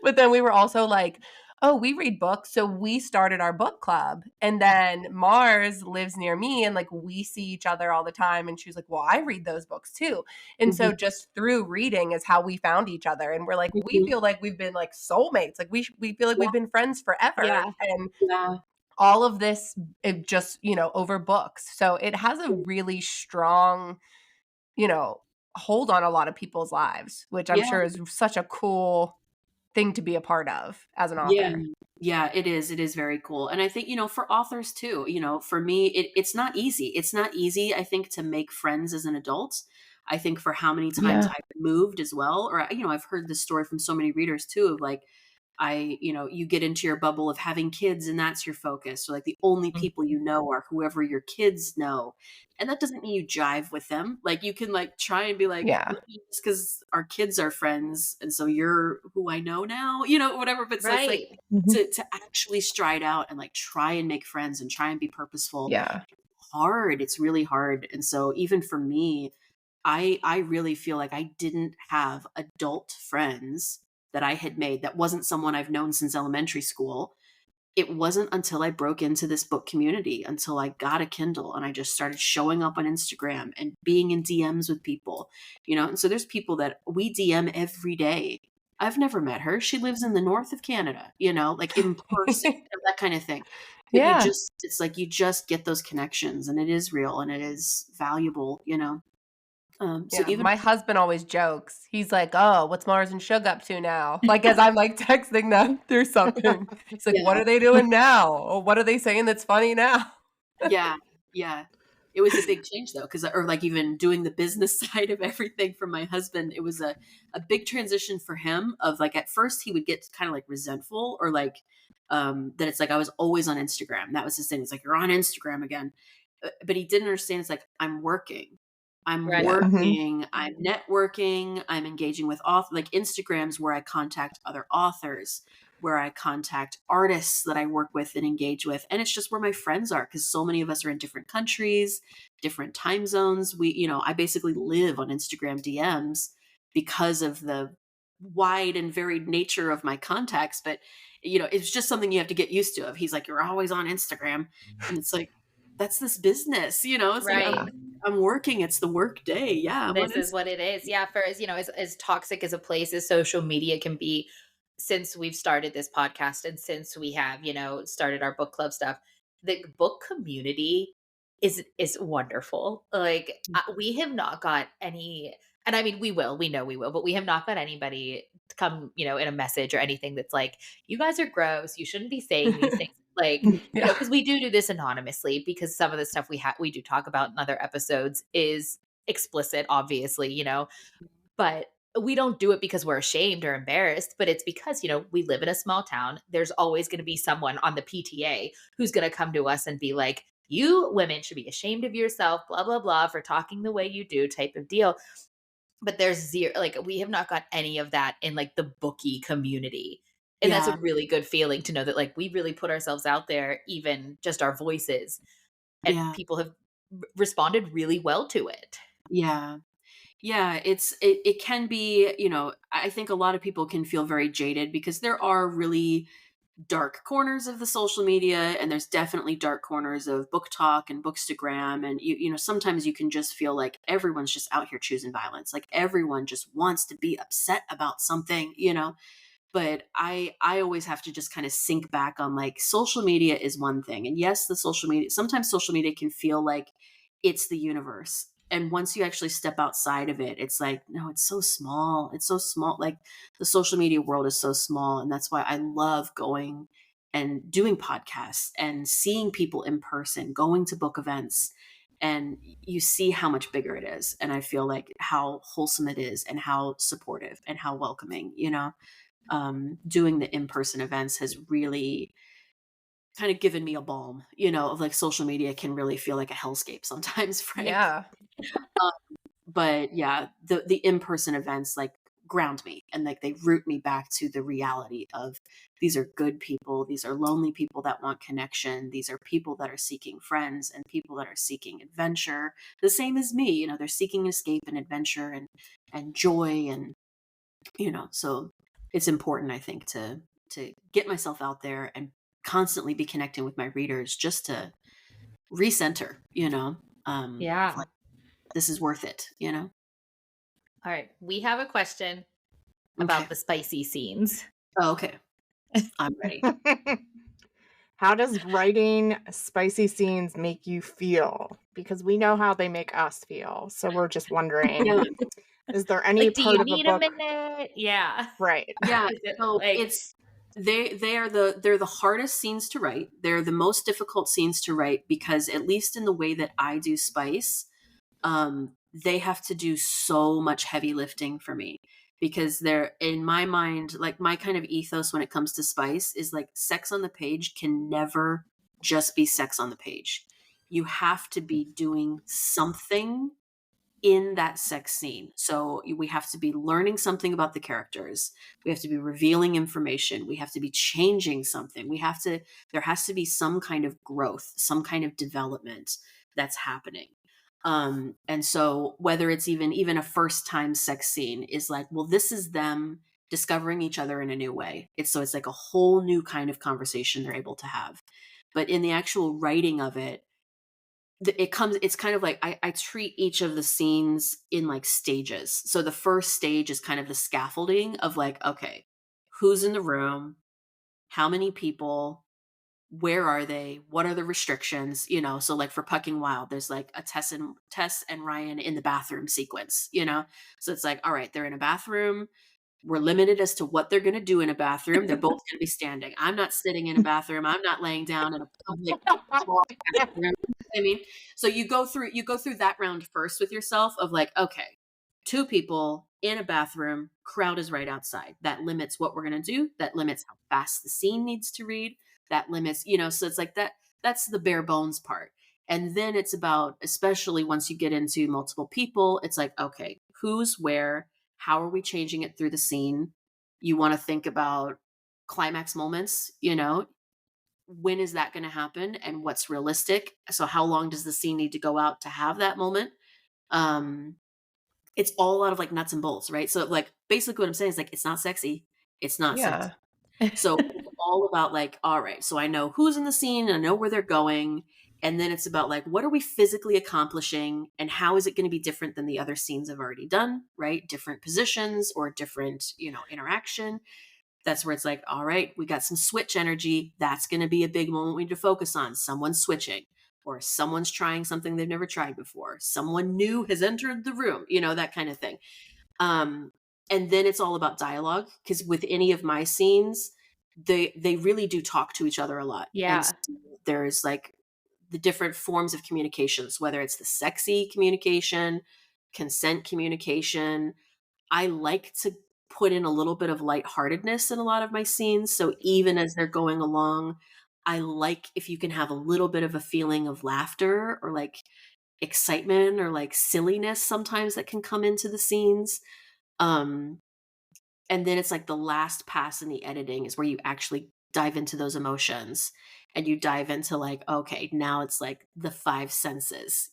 but then we were also like, oh, we read books. So we started our book club. And then Mars lives near me and like we see each other all the time. And she was like, well, I read those books too. And Mhm, so just through reading is how we found each other. And we're like, we mhm. feel like we've been like soulmates. Like we feel like Yeah, we've been friends forever. Yeah. And yeah, all of this, it just, over books. So it has a really strong, you know, hold on a lot of people's lives, which I'm yeah. sure is such a cool thing to be a part of as an Yeah. author. Yeah, it is. It is very cool. And I think, for authors too, for me, it's not easy. It's not easy, I think, to make friends as an adult. I think for how many times Yeah. I've moved as well, or, I've heard this story from so many readers too of like, you get into your bubble of having kids and that's your focus. So like the only people you know are whoever your kids know. And that doesn't mean you jive with them. Like you can like try and be like, Yeah. just because our kids are friends. And so you're who I know now, whatever. But so it's like, Right. Mhm. to actually stride out and like try and make friends and try and be purposeful, Yeah. hard. It's really hard. And so even for me, I really feel like I didn't have adult friends that I had made that wasn't someone I've known since elementary school. It wasn't until I broke into this book community, until I got a Kindle and I just started showing up on Instagram and being in DMs with people, And so there's people that we DM every day. I've never met her. She lives in the north of Canada, like in person, that kind of thing. But Yeah. it's like you just get those connections and it is real and it is valuable. So Yeah. even My husband always jokes. He's like, "Oh, what's Mars and Suge up to now?" Like as I'm like texting them through something. He's like, "What yeah, are they doing now? Or what are they saying that's funny now?" yeah, yeah. It was a big change though, because or like even doing the business side of everything for my husband, it was a big transition for him of like at first he would get kind of like resentful or like that it's like I was always on Instagram. That was his thing. It's like you're on Instagram again. But he didn't understand it's like I'm working. I'm Right. Yeah. Mhm. working, I'm networking, I'm engaging with author like Instagrams where I contact other authors, where I contact artists that I work with and engage with. And it's just where my friends are because so many of us are in different countries, different time zones. I basically live on Instagram DMs because of the wide and varied nature of my contacts. But, it's just something you have to get used to. Of he's like, you're always on Instagram. And it's like, that's this business. It's like Right. I'm working. It's the work day. Yeah, I'm on This is Instagram. what it is. Yeah, for as toxic as a place as social media can be, since we've started this podcast and since we have, started our book club stuff, the book community is wonderful. Like we have not got any, and I mean we know we will, but we have not got anybody to come, in a message or anything that's like, you guys are gross, you shouldn't be saying these things. Like, Yeah. because we do this anonymously because some of the stuff we do talk about in other episodes is explicit, obviously, but we don't do it because we're ashamed or embarrassed, but it's because, we live in a small town. There's always going to be someone on the PTA who's going to come to us and be like, you women should be ashamed of yourself, blah, blah, blah, for talking the way you do, type of deal. But there's zero, like, we have not got any of that in like the bookie community. And that's Yeah, a really good feeling to know that like we really put ourselves out there, even just our voices, and yeah, people have responded really well to it. yeah. Yeah, it can be, I think a lot of people can feel very jaded because there are really dark corners of the social media and there's definitely dark corners of book talk and bookstagram and sometimes you can just feel like everyone's just out here choosing violence. Like everyone just wants to be upset about something. But I always have to just kind of sink back on like social media is one thing. And yes, the social media sometimes social media can feel like it's the universe. And once you actually step outside of it, it's like, no, it's so small. It's so small. Like the social media world is so small. And that's why I love going and doing podcasts and seeing people in person, going to book events and you see how much bigger it is. And I feel like how wholesome it is and how supportive and how welcoming, doing the in-person events has really kind of given me a balm, of like social media can really feel like a hellscape sometimes, frankly. Yeah. But yeah, the in-person events like ground me and like they root me back to the reality of these are good people, these are lonely people that want connection, these are people that are seeking friends and people that are seeking adventure, the same as me. They're seeking escape and adventure and joy, and so it's important, I think, to get myself out there and constantly be connecting with my readers just to recenter, Yeah. of like, this is worth it. All right. We have a question about Okay. the spicy scenes. Oh, okay. I'm ready. How does writing spicy scenes make you feel? Because we know how they make us feel. So we're just wondering, Yeah. is there any Like, do part you of a need a book? minute? Yeah. Right. Yeah. Is it So like, they're the hardest scenes to write. They're the most difficult scenes to write because at least in the way that I do spice, they have to do so much heavy lifting for me because they're, in my mind, like my kind of ethos when it comes to spice is like sex on the page can never just be sex on the page. You have to be doing something in that sex scene. So we have to be learning something about the characters. We have to be revealing information. We have to be changing something. There has to be some kind of growth, some kind of development that's happening. And so whether it's even a first time sex scene is like, well, this is them discovering each other in a new way. It's like a whole new kind of conversation they're able to have. But in the actual writing of it, it's kind of like I treat each of the scenes in like stages. So the first stage is kind of the scaffolding of like, okay, who's in the room, how many people, where are they, what are the restrictions, so like for Pucking Wild, there's like a Tess and Ryan in the bathroom sequence, so it's like, all right, they're in a bathroom. We're limited as to what they're going to do in a bathroom. They're both going to be standing. I'm not sitting in a bathroom. I'm not laying down in a public bathroom. I mean, so you go through that round first with yourself of like, okay, two people in a bathroom, crowd is right outside. That limits what we're going to do. That limits how fast the scene needs to read. That limits, so it's like that's the bare bones part. And then it's about, especially once you get into multiple people, it's like, okay, who's where, how are we changing it through the scene? You want to think about climax moments, when is that going to happen and what's realistic? So how long does the scene need to go out to have that moment? It's all out of like nuts and bolts, right? So like basically what I'm saying is like, it's not sexy. It's not sexy. Yeah. So it's all about like, all right, so I know who's in the scene and I know where they're going. And then it's about like, what are we physically accomplishing and how is it going to be different than the other scenes I've already done, right? Different positions or different, interaction. That's where it's like, all right, we got some switch energy. That's going to be a big moment we need to focus on. Someone's switching or someone's trying something they've never tried before. Someone new has entered the room, that kind of thing. And then it's all about dialogue because with any of my scenes, they really do talk to each other a lot. Yeah. And so there's like the different forms of communications, whether it's the sexy communication, consent communication. I like to put in a little bit of lightheartedness in a lot of my scenes. So even as they're going along, I like if you can have a little bit of a feeling of laughter or like excitement or like silliness sometimes that can come into the scenes. And then it's like the last pass in the editing is where you actually dive into those emotions and you dive into like, okay, now it's like the five senses,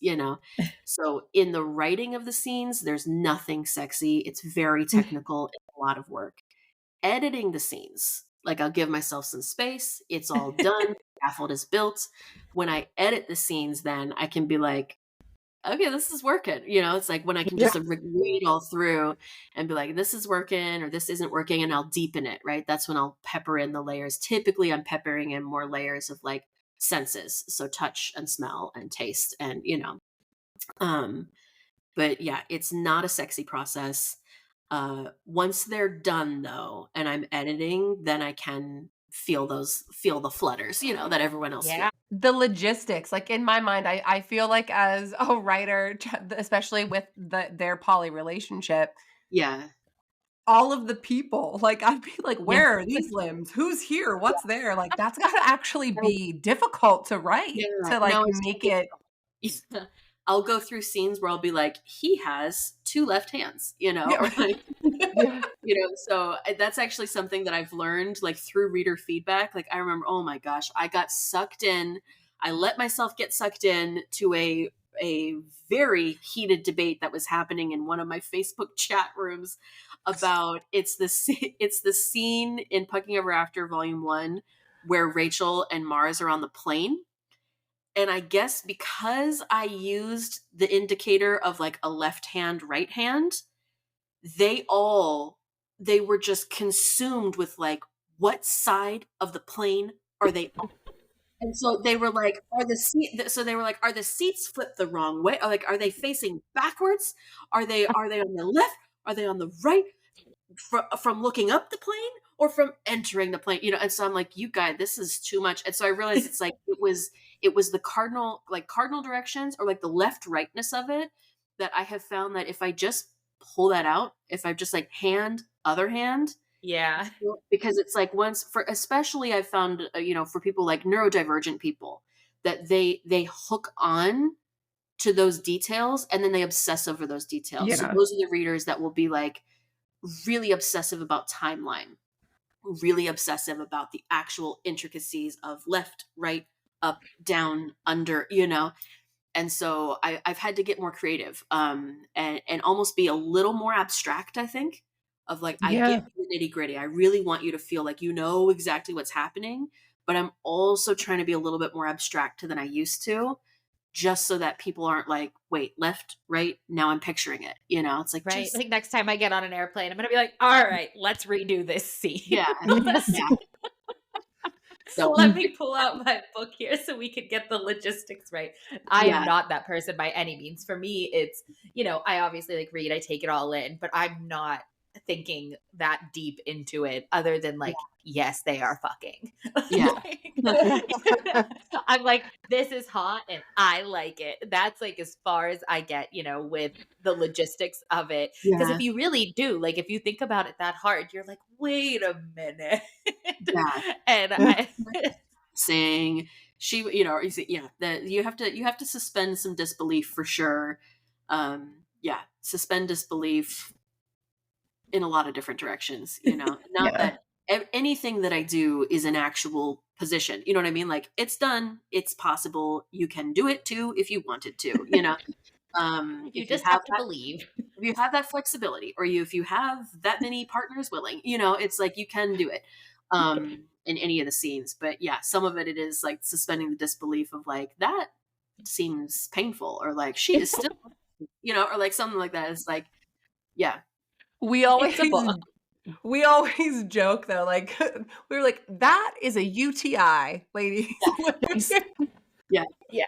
So in the writing of the scenes, there's nothing sexy. It's very technical. It's a lot of work. Editing the scenes, like I'll give myself some space. It's all done. Scaffold is built. When I edit the scenes, then I can be like, okay, this is working. It's like when I can just read all through and be like, this is working or this isn't working, and I'll deepen it, right? That's when I'll pepper in the layers. Typically, I'm peppering in more layers of like senses. So touch and smell and taste and, but yeah, it's not a sexy process. Once they're done though, and I'm editing, then I can feel the flutters, that everyone else feels. Yeah. the logistics, like, in my mind, I feel like as a writer, especially with their poly relationship, Yeah. all of the people, like, I'd be like, Yeah. "Where are these limbs? Who's here? What's there?" Like, that's gotta actually be difficult to write, Yeah, to, like, no, it's make it's it yeah. I'll go through scenes where I'll be like, "He has 2 left hands," you know, or Yeah. like, Yeah. you know, so that's actually something that I've learned, like, through reader feedback. Like, I remember, oh my gosh, I got sucked in. I let myself get sucked in to a very heated debate that was happening in one of my Facebook chat rooms about it's the scene in Pucking Ever After Volume 1 where Rachel and Mars are on the plane, and I guess because I used the indicator of like a left hand, right hand, they were just consumed with like, what side of the plane are they on? And so they were like, are the seats flipped the wrong way? Or like, are they facing backwards? Are they on the left? Are they on the right? From looking up the plane or from entering the plane, you know? And so I'm like, you guys, this is too much. And so I realized it's like it was the cardinal directions, or like the left rightness of it, that I have found that if I just pull that out, if I just like hand other hand, Yeah. because it's like, once for especially I've found, for people like neurodivergent people, that they hook on to those details and then they obsess over those details. So Yeah. those are the readers that will be like really obsessive about timeline, really obsessive about the actual intricacies of left, right, up, down, under, And so I've had to get more creative, and almost be a little more abstract, I think, of like, I get Yeah. the nitty gritty. I really want you to feel like you know exactly what's happening, but I'm also trying to be a little bit more abstract than I used to, just so that people aren't like, wait, left, right, now I'm picturing it. It's like, Right. just, Like next time I get on an airplane, I'm going to be like, all right, let's redo this scene. yeah, Let's- yeah. So, Let me pull out my book here so we can get the logistics right. I am yeah, not that person by any means. For me, it's, I obviously like read, I take it all in, but I'm not thinking that deep into it other than like, yes, they are fucking. yeah, I'm like, this is hot and I like it. That's like as far as I get, with the logistics of it. Because yeah, if you really do, like, if you think about it that hard, you're like, wait a minute. yeah. And I, Saying yeah, that you have to suspend some disbelief for sure. Yeah, suspend disbelief in a lot of different directions. Not Yeah. that anything that I do is an actual position. You know what I mean? Like, it's done, it's possible, you can do it too if you wanted to. you If you just have have to that believe. if you have that flexibility, or if you have that many partners willing, it's like you can do it in any of the scenes. But yeah, some of it is like suspending the disbelief of like, that seems painful, or like, she is still, or like something like that. It's like, yeah, We It's a book. always joke though, like, we were like, "That is a UTI, ladies." yeah, Yeah.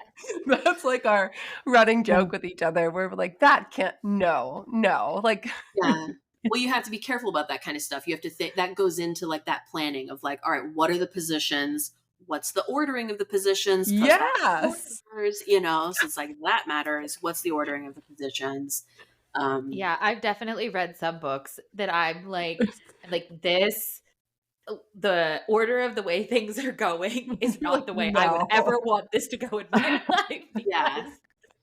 That's like our running joke with each other. We're like, "That can't no." Like, yeah. Well, you have to be careful about that kind of stuff. You have to think that goes into like that planning of like, all right, what are the positions? What's the ordering of the positions? 'Cause yes. orders, so it's like, that matters. What's the ordering of the positions? Yeah, I've definitely read some books that I'm like this, the order of the way things are going is You're not like, the way I would "No." ever want this to go in my life Yeah,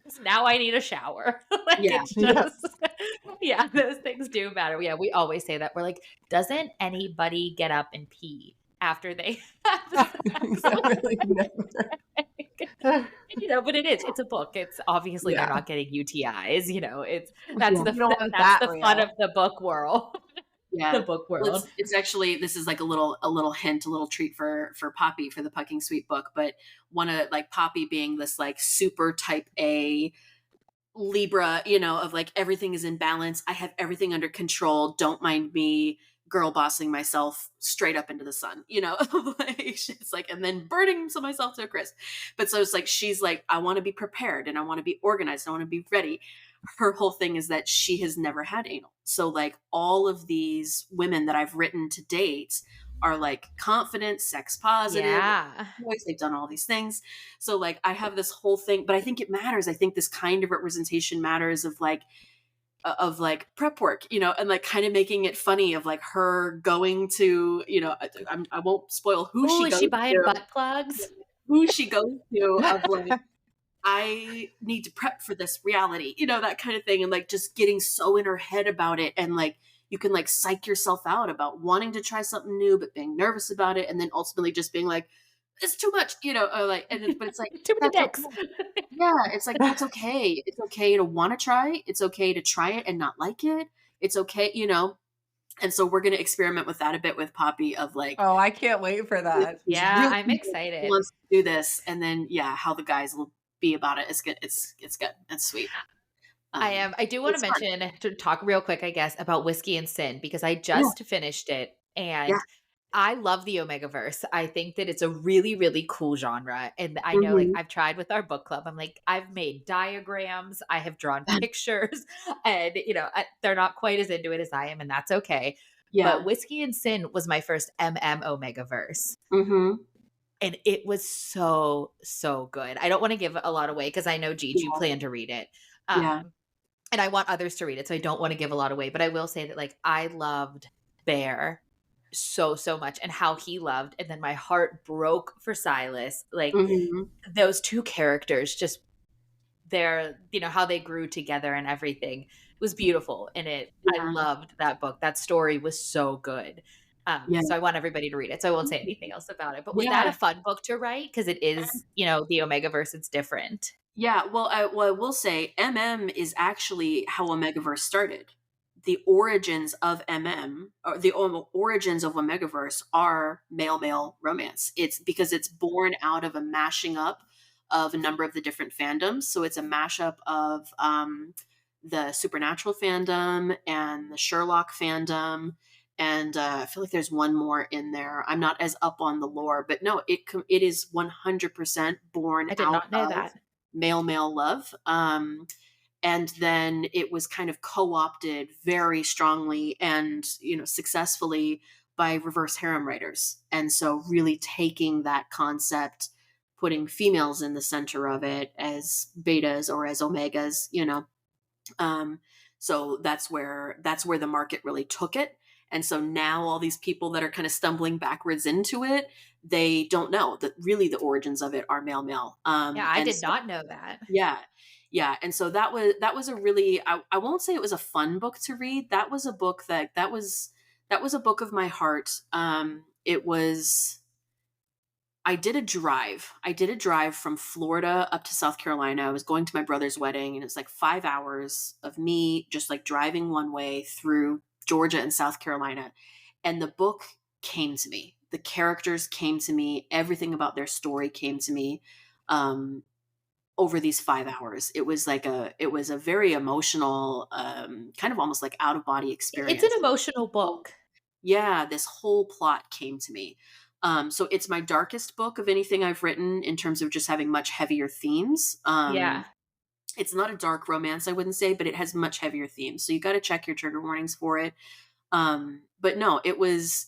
because now I need a shower. Like yeah, it's Yeah. just yeah, those things do matter. Yeah, we always say that. We're like, doesn't anybody get up and pee after they have Except for, like, never. but it's a book. It's obviously they're Yeah. not getting UTIs, it's yeah. You don't want that's that the fun real. of the book world. The Yeah. book Well, world. it's actually, this is like a little hint, a little treat for Poppy, for the Pucking Sweet book. But one of, like, Poppy being this like super type A Libra, of like, everything is in balance. I have everything under control. Don't mind me girl bossing myself straight up into the sun, like, it's like, and then burning myself to a crisp. But so it's like, she's like, I want to be prepared and I want to be organized. I want to be ready. Her whole thing is that she has never had anal. So like, all of these women that I've written to date are like confident, sex positive, Yeah. boys, they've done all these things. So like I have this whole thing, but I think it matters. I think this kind of representation matters of like prep work, you know, and like kind of making it funny of like her going to, you know, I won't spoil who Oh, she is goes she buying to, butt plugs? who she goes to of like, I need to prep for this reality, you know, that kind of thing. And like just getting so in her head about it. And like, you can like psych yourself out about wanting to try something new, but being nervous about it. And then ultimately just being like, it's too much, you know, or like, but it's like, Too many that's dicks. okay. Yeah. It's like, that's okay. It's okay to want to try. It's okay to try it and not like it. It's okay, you know? And so we're going to experiment with that a bit with Poppy of like, Oh, I can't wait for that. he's Yeah, really I'm who excited. wants to do this. And then, yeah, how the guys will be about it. It's good. It's good. It's sweet. I am. I do want to It's fun. mention to talk real quick, I guess, about Whiskey and Sin because I Yeah. just finished it Yeah. and I love the Omegaverse. I think that it's a really, really cool genre. And I know, like, Hmm. I've tried with our book club. I'm like, I've made diagrams, I have drawn pictures, and, they're not quite as into it as I am, and that's okay. But Yeah. Whiskey and Sin was my first Omegaverse. Hmm. And it was so, so good. I don't want to give a lot away because I know, Jeej, you Yeah. plan to read it. Yeah. And I want others to read it, so I don't want to give a lot away, but I will say that, like, I loved Bear so, so much and how he loved, and then my heart broke for Silas. Like, Hmm. those 2 characters just how they grew together and everything was beautiful, and I Yeah. loved that book. That story was so good. Yeah. So I want everybody to read it, so I won't say anything else about it. But was that a Yeah. fun book to write? Because it is, the Omegaverse, it's different. Yeah. Well, I will say is actually how Omegaverse started. The origins of or the origins of Omegaverse are male romance. It's because it's born out of a mashing up of a number of the different fandoms. So it's a mashup of the Supernatural fandom and the Sherlock fandom. And I feel like there's one more in there. I'm not as up on the lore, but no, it is 100% born I did out not know of that. male love. And then it was kind of co-opted very strongly and successfully by reverse harem writers. And so really taking that concept, putting females in the center of it as betas or as omegas, um, so that's where the market really took it. And so now all these people that are kind of stumbling backwards into it, they don't know that really the origins of it are male. Yeah, I And did so not know that. yeah. Yeah. And so that was a really, I won't say it was a fun book to read. That was a book that was a book of my heart. It was, I did a drive. I did a drive from Florida up to South Carolina. I was going to my brother's wedding, and it's like 5 hours of me just like driving one way through Georgia and South Carolina. And the book came to me. The characters came to me. Everything about their story came to me. Over these 5 hours, it was a very emotional, kind of almost like out of body It's an experience. emotional book. Yeah, this whole plot came to me. So it's my darkest book of anything I've written in terms of just having much heavier themes. Yeah. It's not a dark romance, I wouldn't say, but it has much heavier themes. So you got to check your trigger warnings for it. But no, it was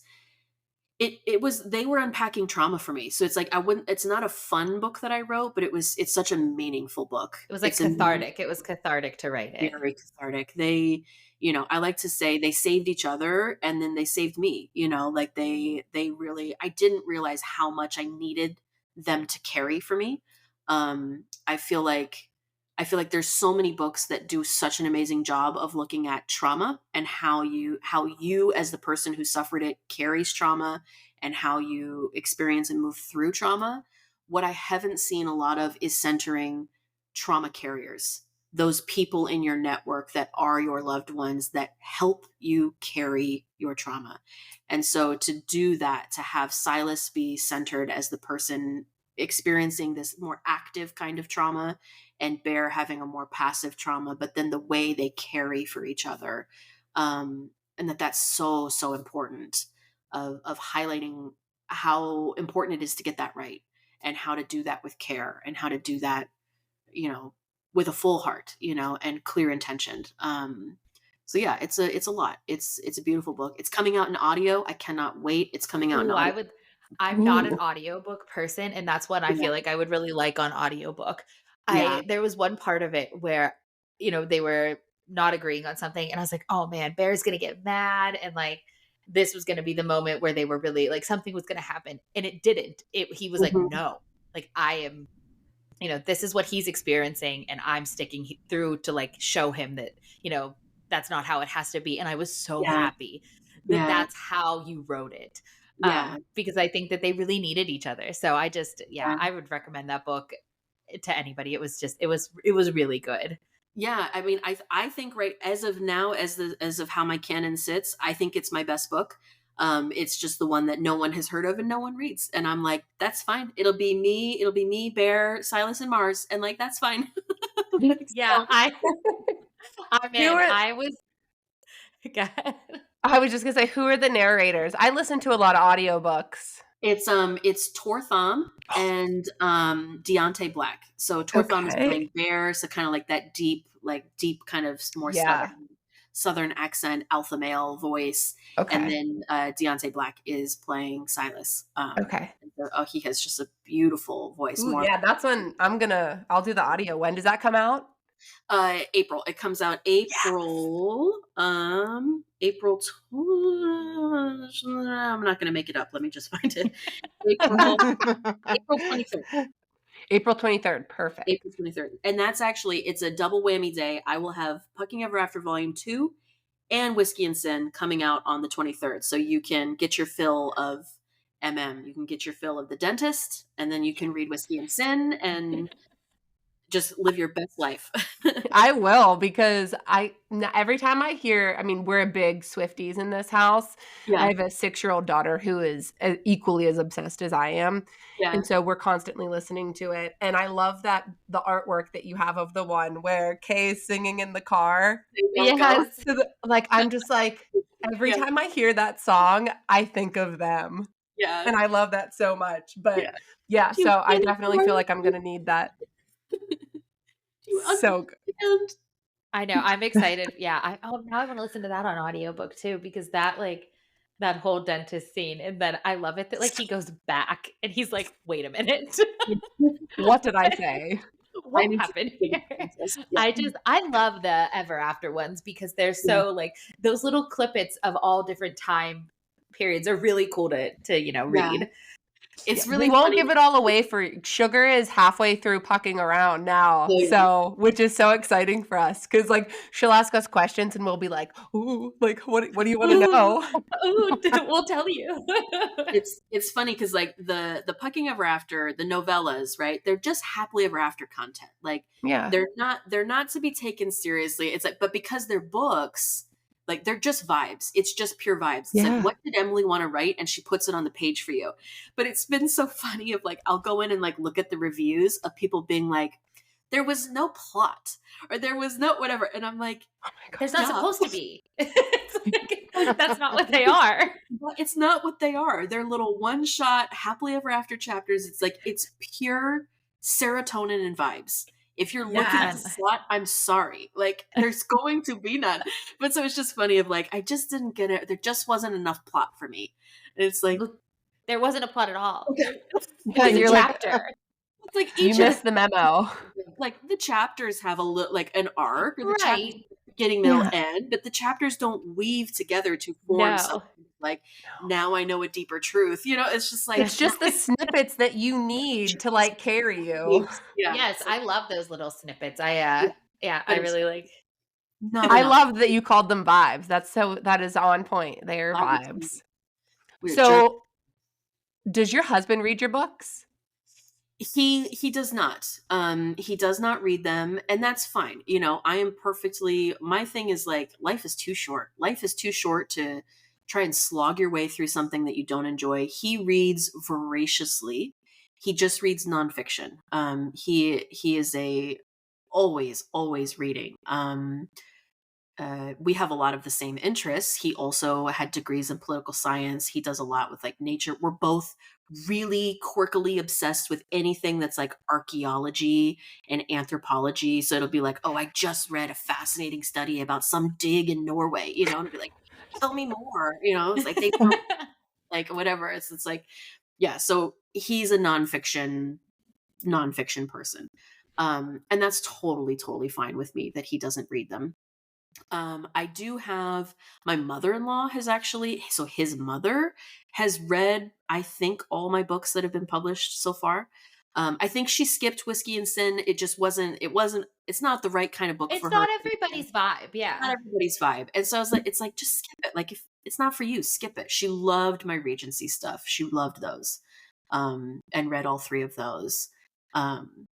they were unpacking trauma for me. So it's like it's not a fun book that I wrote, but it's such a meaningful book. It was, like, It's a cathartic. It was cathartic to write it. very cathartic. I like to say they saved each other and then they saved me, like they really, I didn't realize how much I needed them to carry for me. I feel like there's so many books that do such an amazing job of looking at trauma and how you as the person who suffered it carries trauma and how you experience and move through trauma. What I haven't seen a lot of is centering trauma carriers, those people in your network that are your loved ones that help you carry your trauma. And so to do that, to have Silas be centered as the person experiencing this more active kind of trauma and Bear having a more passive trauma, but then the way they carry for each other. And that's so, so important of highlighting how important it is to get that right and how to do that with care and how to do that, you know, with a full heart, and clear intention. So yeah, it's a lot. It's a beautiful book. It's coming out in audio. I cannot wait. It's coming out in Ooh, audio. I'm not an Ooh. audiobook person, and that's one I Yeah. feel like I would really like on audiobook. Yeah. There was one part of it where, they were not agreeing on something, and I was like, "Oh man, Bear's gonna get mad," and like this was gonna be the moment where they were really like something was gonna happen, and it didn't. He was like, Mhm. "No, like I am." This is what he's experiencing, and I'm sticking through to like show him that, that's not how it has to be. And I was so Yeah. happy that Yeah. that's how you wrote it. Yeah. Because I think that they really needed each other. So yeah, Yeah. I would recommend that book to anybody. It was really good. Yeah, I mean, I think right as of now, as of how my canon sits, I think it's my best book. It's just the one that no one has heard of and no one reads, and I'm like, that's fine. It'll be me, Bear, Silas, and Mars, and like that's fine. Like, Yeah, so I Who man, are I was God. I was just gonna say, who are the narrators? I listen to a lot of audiobooks. it's Tortham and Deontay Black. So Tortham is Okay. playing Bear, so kind of like deep kind of more Yeah. southern accent, alpha male voice, and Okay. then Deontay Black is playing Silas. Okay. And so, he has just a beautiful voice. Ooh, More yeah, that's when I'll do the audio. When does that come out? April. It comes out Yes. April. I'm not going to make it up. Let me just find it. April April 23rd. April 23rd. Perfect. April 23rd. And that's actually, it's a double whammy day. I will have Pucking Ever After Volume 2 and Whiskey and Sin coming out on the 23rd. So you can get your fill of You can get your fill of The Dentist, and then you can read Whiskey and Sin and just live your best life. I will because every time I hear, I mean, we're a big Swifties in this house. I Yeah. have a 6-year-old daughter who is equally as obsessed as I am. Yeah. And so we're constantly listening to it. And I love that the artwork that you have of the one where Kay is singing in the car. They don't go. Yes. So like, I'm just like, every Yeah. time I hear that song, I think of them. Yeah. And I love that so much. But Yeah. yeah, Do you so I definitely feel like I'm understand? going to need that. Do you So good. understand? I know. I'm excited. Yeah. Now I want to listen to that on audiobook too, because that whole dentist scene. And then I love it that like he goes back and he's like, wait a minute. What did I say? What I need to happened think here? about this. Yeah. I love the ever after ones because they're Yeah. so like those little clippets of all different time periods are really cool to Yeah. read. Yeah, It's we really won't funny. give it all away for Sugar is halfway through pucking around now, Yeah. so which is so exciting for us because like she'll ask us questions and we'll be like, "Ooh, like what do you want to know?" Ooh, we'll tell you. It's funny because like the Pucking Ever After, the novellas, right? They're just happily ever after content. Like Yeah, they're not to be taken seriously. It's like, but because they're books, like they're just vibes. It's just pure vibes. It's like, yeah, what did Emily want to write? And she puts it on the page for you. But it's been so funny of like, I'll go in and like look at the reviews of people being like, there was no plot or there was no whatever. And I'm like, oh my god, There's not yeah, supposed to be. It's like, that's not what they are. but it's not what they are. They're little one shot, happily ever after chapters. It's like, it's pure serotonin and vibes. If you're looking at Yes. the plot, I'm sorry. Like, there's going to be none. But so it's just funny of like, I just didn't get it. There just wasn't enough plot for me. And it's like, Look, there wasn't a plot at all. okay. yeah, It was a you're like chapter. It's like you each of missed the memo. like the chapters have a little like an arc, or the chapters Right. beginning, middle, Yeah. end, but the chapters don't weave together to form No. something like now I know a deeper truth. It's just like It's just the snippets that you need to like carry you. yeah. Yes, It's like, I love those little snippets. yeah, Yeah, I but it's really like. not I enough. love that you called them vibes. That is on point. They are Obviously, vibes. we're jerk. So, does your husband read your books? He does not. He does not read them, and that's fine. I am perfectly. My thing is like life is too short. Life is too short to try and slog your way through something that you don't enjoy. He reads voraciously. He just reads nonfiction. He is a always reading. We have a lot of the same interests. He also had degrees in political science. He does a lot with like nature. We're both really quirkily obsessed with anything that's like archaeology and anthropology. So it'll be like, oh, I just read a fascinating study about some dig in Norway, and it'll be like, tell me more, it's like they found like whatever. It's like, yeah. So he's a nonfiction person. And that's totally fine with me that he doesn't read them. I do have my mother-in-law so his mother has read, I think, all my books that have been published so far. I think she skipped Whiskey and Sin. It's not the right kind of book It's for her. not everybody's vibe. Not Yeah. everybody's vibe. And so I was like, it's like, just skip it. Like, if it's not for you, skip it. She loved my Regency stuff. She loved those. And read all three of those. Um,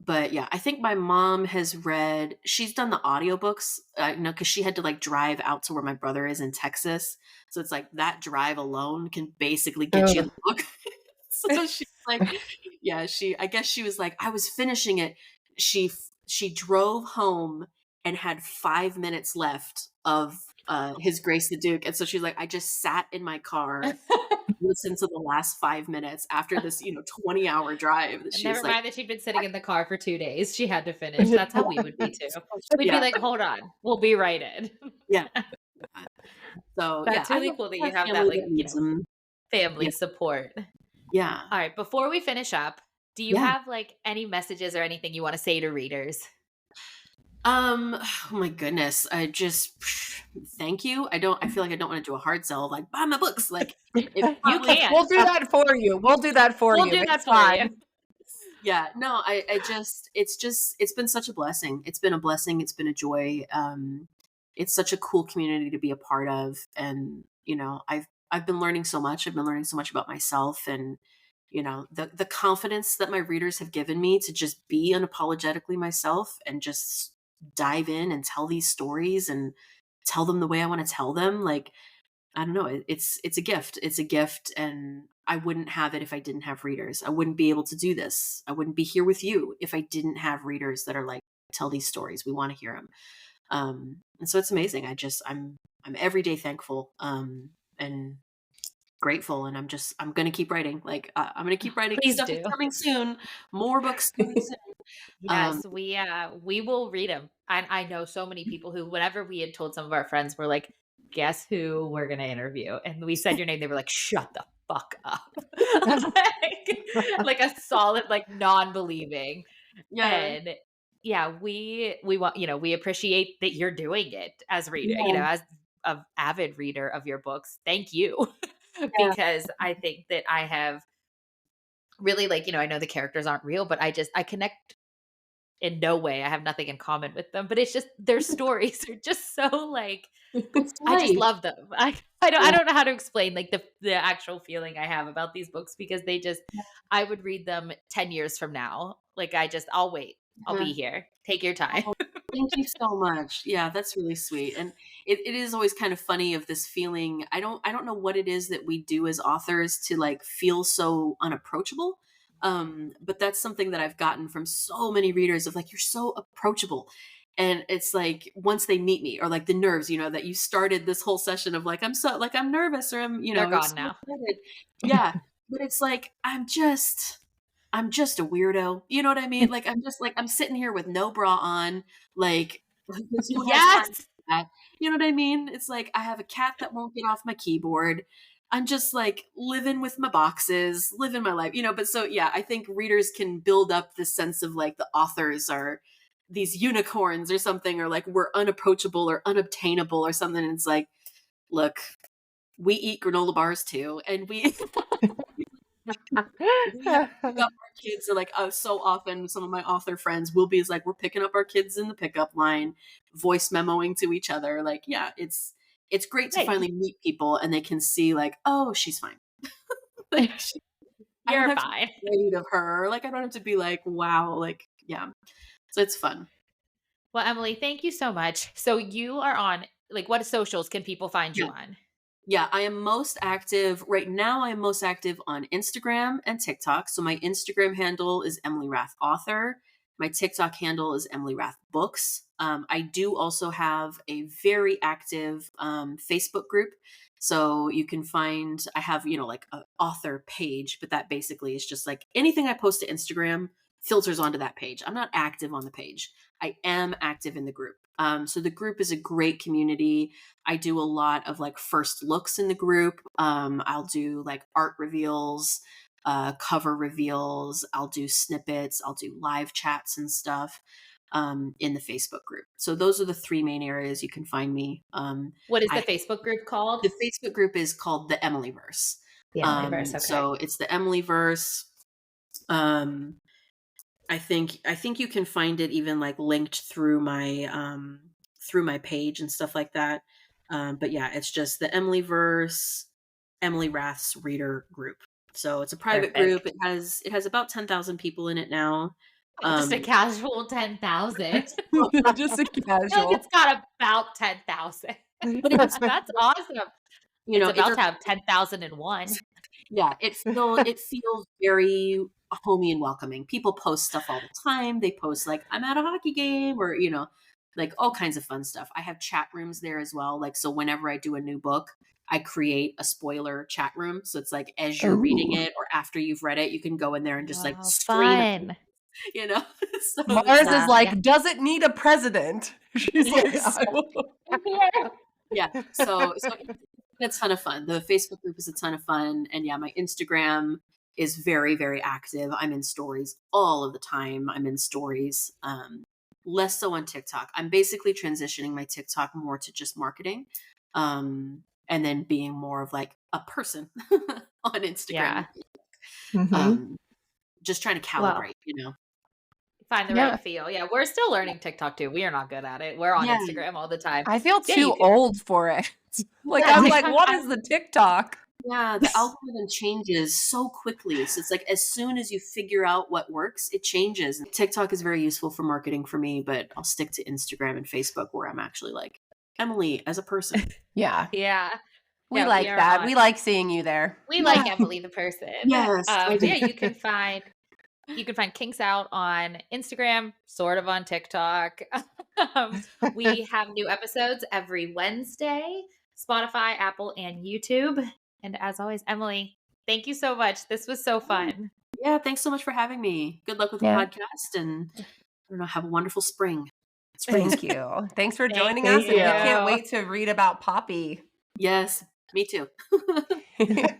but yeah, I think my mom she's done the audiobooks, because she had to like drive out to where my brother is in Texas. So it's like that drive alone can basically get you Ugh. the book. So she's like, yeah, I guess she was like, I was finishing it. She drove home and had 5 minutes left of His Grace the Duke. And so she's like, I just sat in my car, listened to the last 5 minutes after this, 20-hour drive. That And she was never like, mind that she'd been sitting in the car for 2 days. She had to finish. That's how we would be too. We'd be yeah, like, hold on, we'll be right in. yeah. So yeah, That's really cool that you have that, family like, that reads them. family Yeah, support. yeah, All right, before we finish up, do you yeah. have like any messages or anything you want to say to readers? Oh my goodness. I just thank you. I feel like I don't want to do a hard sell of like, buy my books. Like, it You probably, can. We'll do that for you. We'll do that for We'll you. do that It's for fine. you. yeah, no, it's been such a blessing. It's been a blessing. It's been a joy. It's such a cool community to be a part of. And, I've been learning so much. I've been learning so much about myself, and, the confidence that my readers have given me to just be unapologetically myself and just dive in and tell these stories and tell them the way I want to tell them. Like, I don't know, it's a gift. It's a gift, and I wouldn't have it if I didn't have readers. I wouldn't be able to do this. I wouldn't be here with you if I didn't have readers that are like, tell these stories. We want to hear them. And so it's amazing. I'm every day thankful, and grateful, and I'm going to keep writing. Like, I'm going to keep writing. Please Stuff is do. coming soon. More books coming soon. Um, Yes, we will read them. And I know so many people who, whenever we had told some of our friends, were like, guess who we're gonna interview? And we said your name, they were like, shut the fuck up. like a solid, like, non-believing. yeah, And yeah, we want, we appreciate that you're doing it as reader, yeah, as a avid reader of your books. Thank you. yeah, Because I think that I have really, like, I know the characters aren't real, but I connect in no way. I have nothing in common with them, but it's just their stories are just so, like, it's I just life. love them. I don't I Yeah, don't know how to explain, like, the actual feeling I have about these books, because I would read them 10 years from now. Like, I'll wait. I'll yeah. be here. Take your time. Oh, thank you so much. Yeah, that's really sweet. And it is always kind of funny of this feeling. I don't know what it is that we do as authors to like feel so unapproachable. But that's something that I've gotten from so many readers of like, you're so approachable. And it's like once they meet me, or like the nerves, that you started this whole session of like, I'm nervous, or They're I'm gone so now. excited. Yeah. But it's like I'm just a weirdo. You know what I mean? Like, I'm just like, I'm sitting here with no bra on. Like, who has time Yes. for that? You know what I mean? It's like, I have a cat that won't get off my keyboard. I'm just like living with my boxes, living my life, but so, yeah, I think readers can build up this sense of like the authors are these unicorns or something, or like we're unapproachable or unobtainable or something. And it's like, look, we eat granola bars too. And we have to pick up our kids. Or like, so often some of my author friends will be like, we're picking up our kids in the pickup line, voice memoing to each other. Like, yeah, it's great to Hey, finally meet people and they can see like, oh, she's fine. Like, I don't you're have to fine. be afraid of her. Like, I don't have to be like, wow. Like, yeah. So it's fun. Well, Emily, thank you so much. So you are on, like, what socials can people find you Yeah. on? Yeah, I am most active right now. I am most active on Instagram and TikTok. So my Instagram handle is Emily Rath Author. My TikTok handle is Emily Rath Books. I do also have a very active Facebook group So you can find, I have, like an author page, but that basically is just like anything I post to Instagram filters onto that page. I'm not active on the page. I am active in the group. So the group is a great community. I do a lot of like first looks in the group. I'll do like art reveals, cover reveals. I'll do snippets. I'll do live chats and stuff in the Facebook group. So those are the three main areas you can find me. What is the I Facebook group called? The Facebook group is called the Emilyverse. The Emilyverse, okay. So it's the Emilyverse. I think you can find it even like linked through my page and stuff like that. But yeah, it's just the Emilyverse, Emily Rath's reader group. So it's a private group. It has about 10,000 people in it now. Just a casual 10,000. Just a casual. I feel like it's got about 10,000. But that's awesome. You know, it's about to have 10,001. Yeah, it feels very homey and welcoming. People post stuff all the time. They post like, I'm at a hockey game, or like all kinds of fun stuff. I have chat rooms there as well. Like, so whenever I do a new book, I create a spoiler chat room. So it's like as you're reading it or after you've read it, you can go in there and just like scream. Fun. So Mars is like, does it need a president? She's Yes. like, yeah. So it's a ton of fun. The Facebook group is a ton of fun. And yeah, my Instagram is very, very active. I'm in stories all of the time. I'm in stories. Less so on TikTok. I'm basically transitioning my TikTok more to just marketing. And then being more of like a person on Instagram. Mm-hmm. Just trying to calibrate, Find the right feel. Yeah, we're still learning TikTok too. We are not good at it. We're on Instagram all the time. I feel too old for it. Like, I'm like, what is the TikTok? Yeah, the algorithm changes so quickly. So it's like as soon as you figure out what works, it changes. TikTok is very useful for marketing for me, but I'll stick to Instagram and Facebook where I'm actually like Emily as a person. Yeah. We Yeah, like that. We like seeing you there. We like Emily the person. Yes. Yeah, you can find Kinks Out on Instagram, sort of on TikTok. We have new episodes every Wednesday, Spotify, Apple, and YouTube. And as always, Emily, thank you so much. This was so fun. Yeah, thanks so much for having me. Good luck with the podcast, and I don't know, have a wonderful spring. Thank you. Thanks for joining us. And we can't wait to read about Poppy. Yes, me too.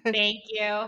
Thank you.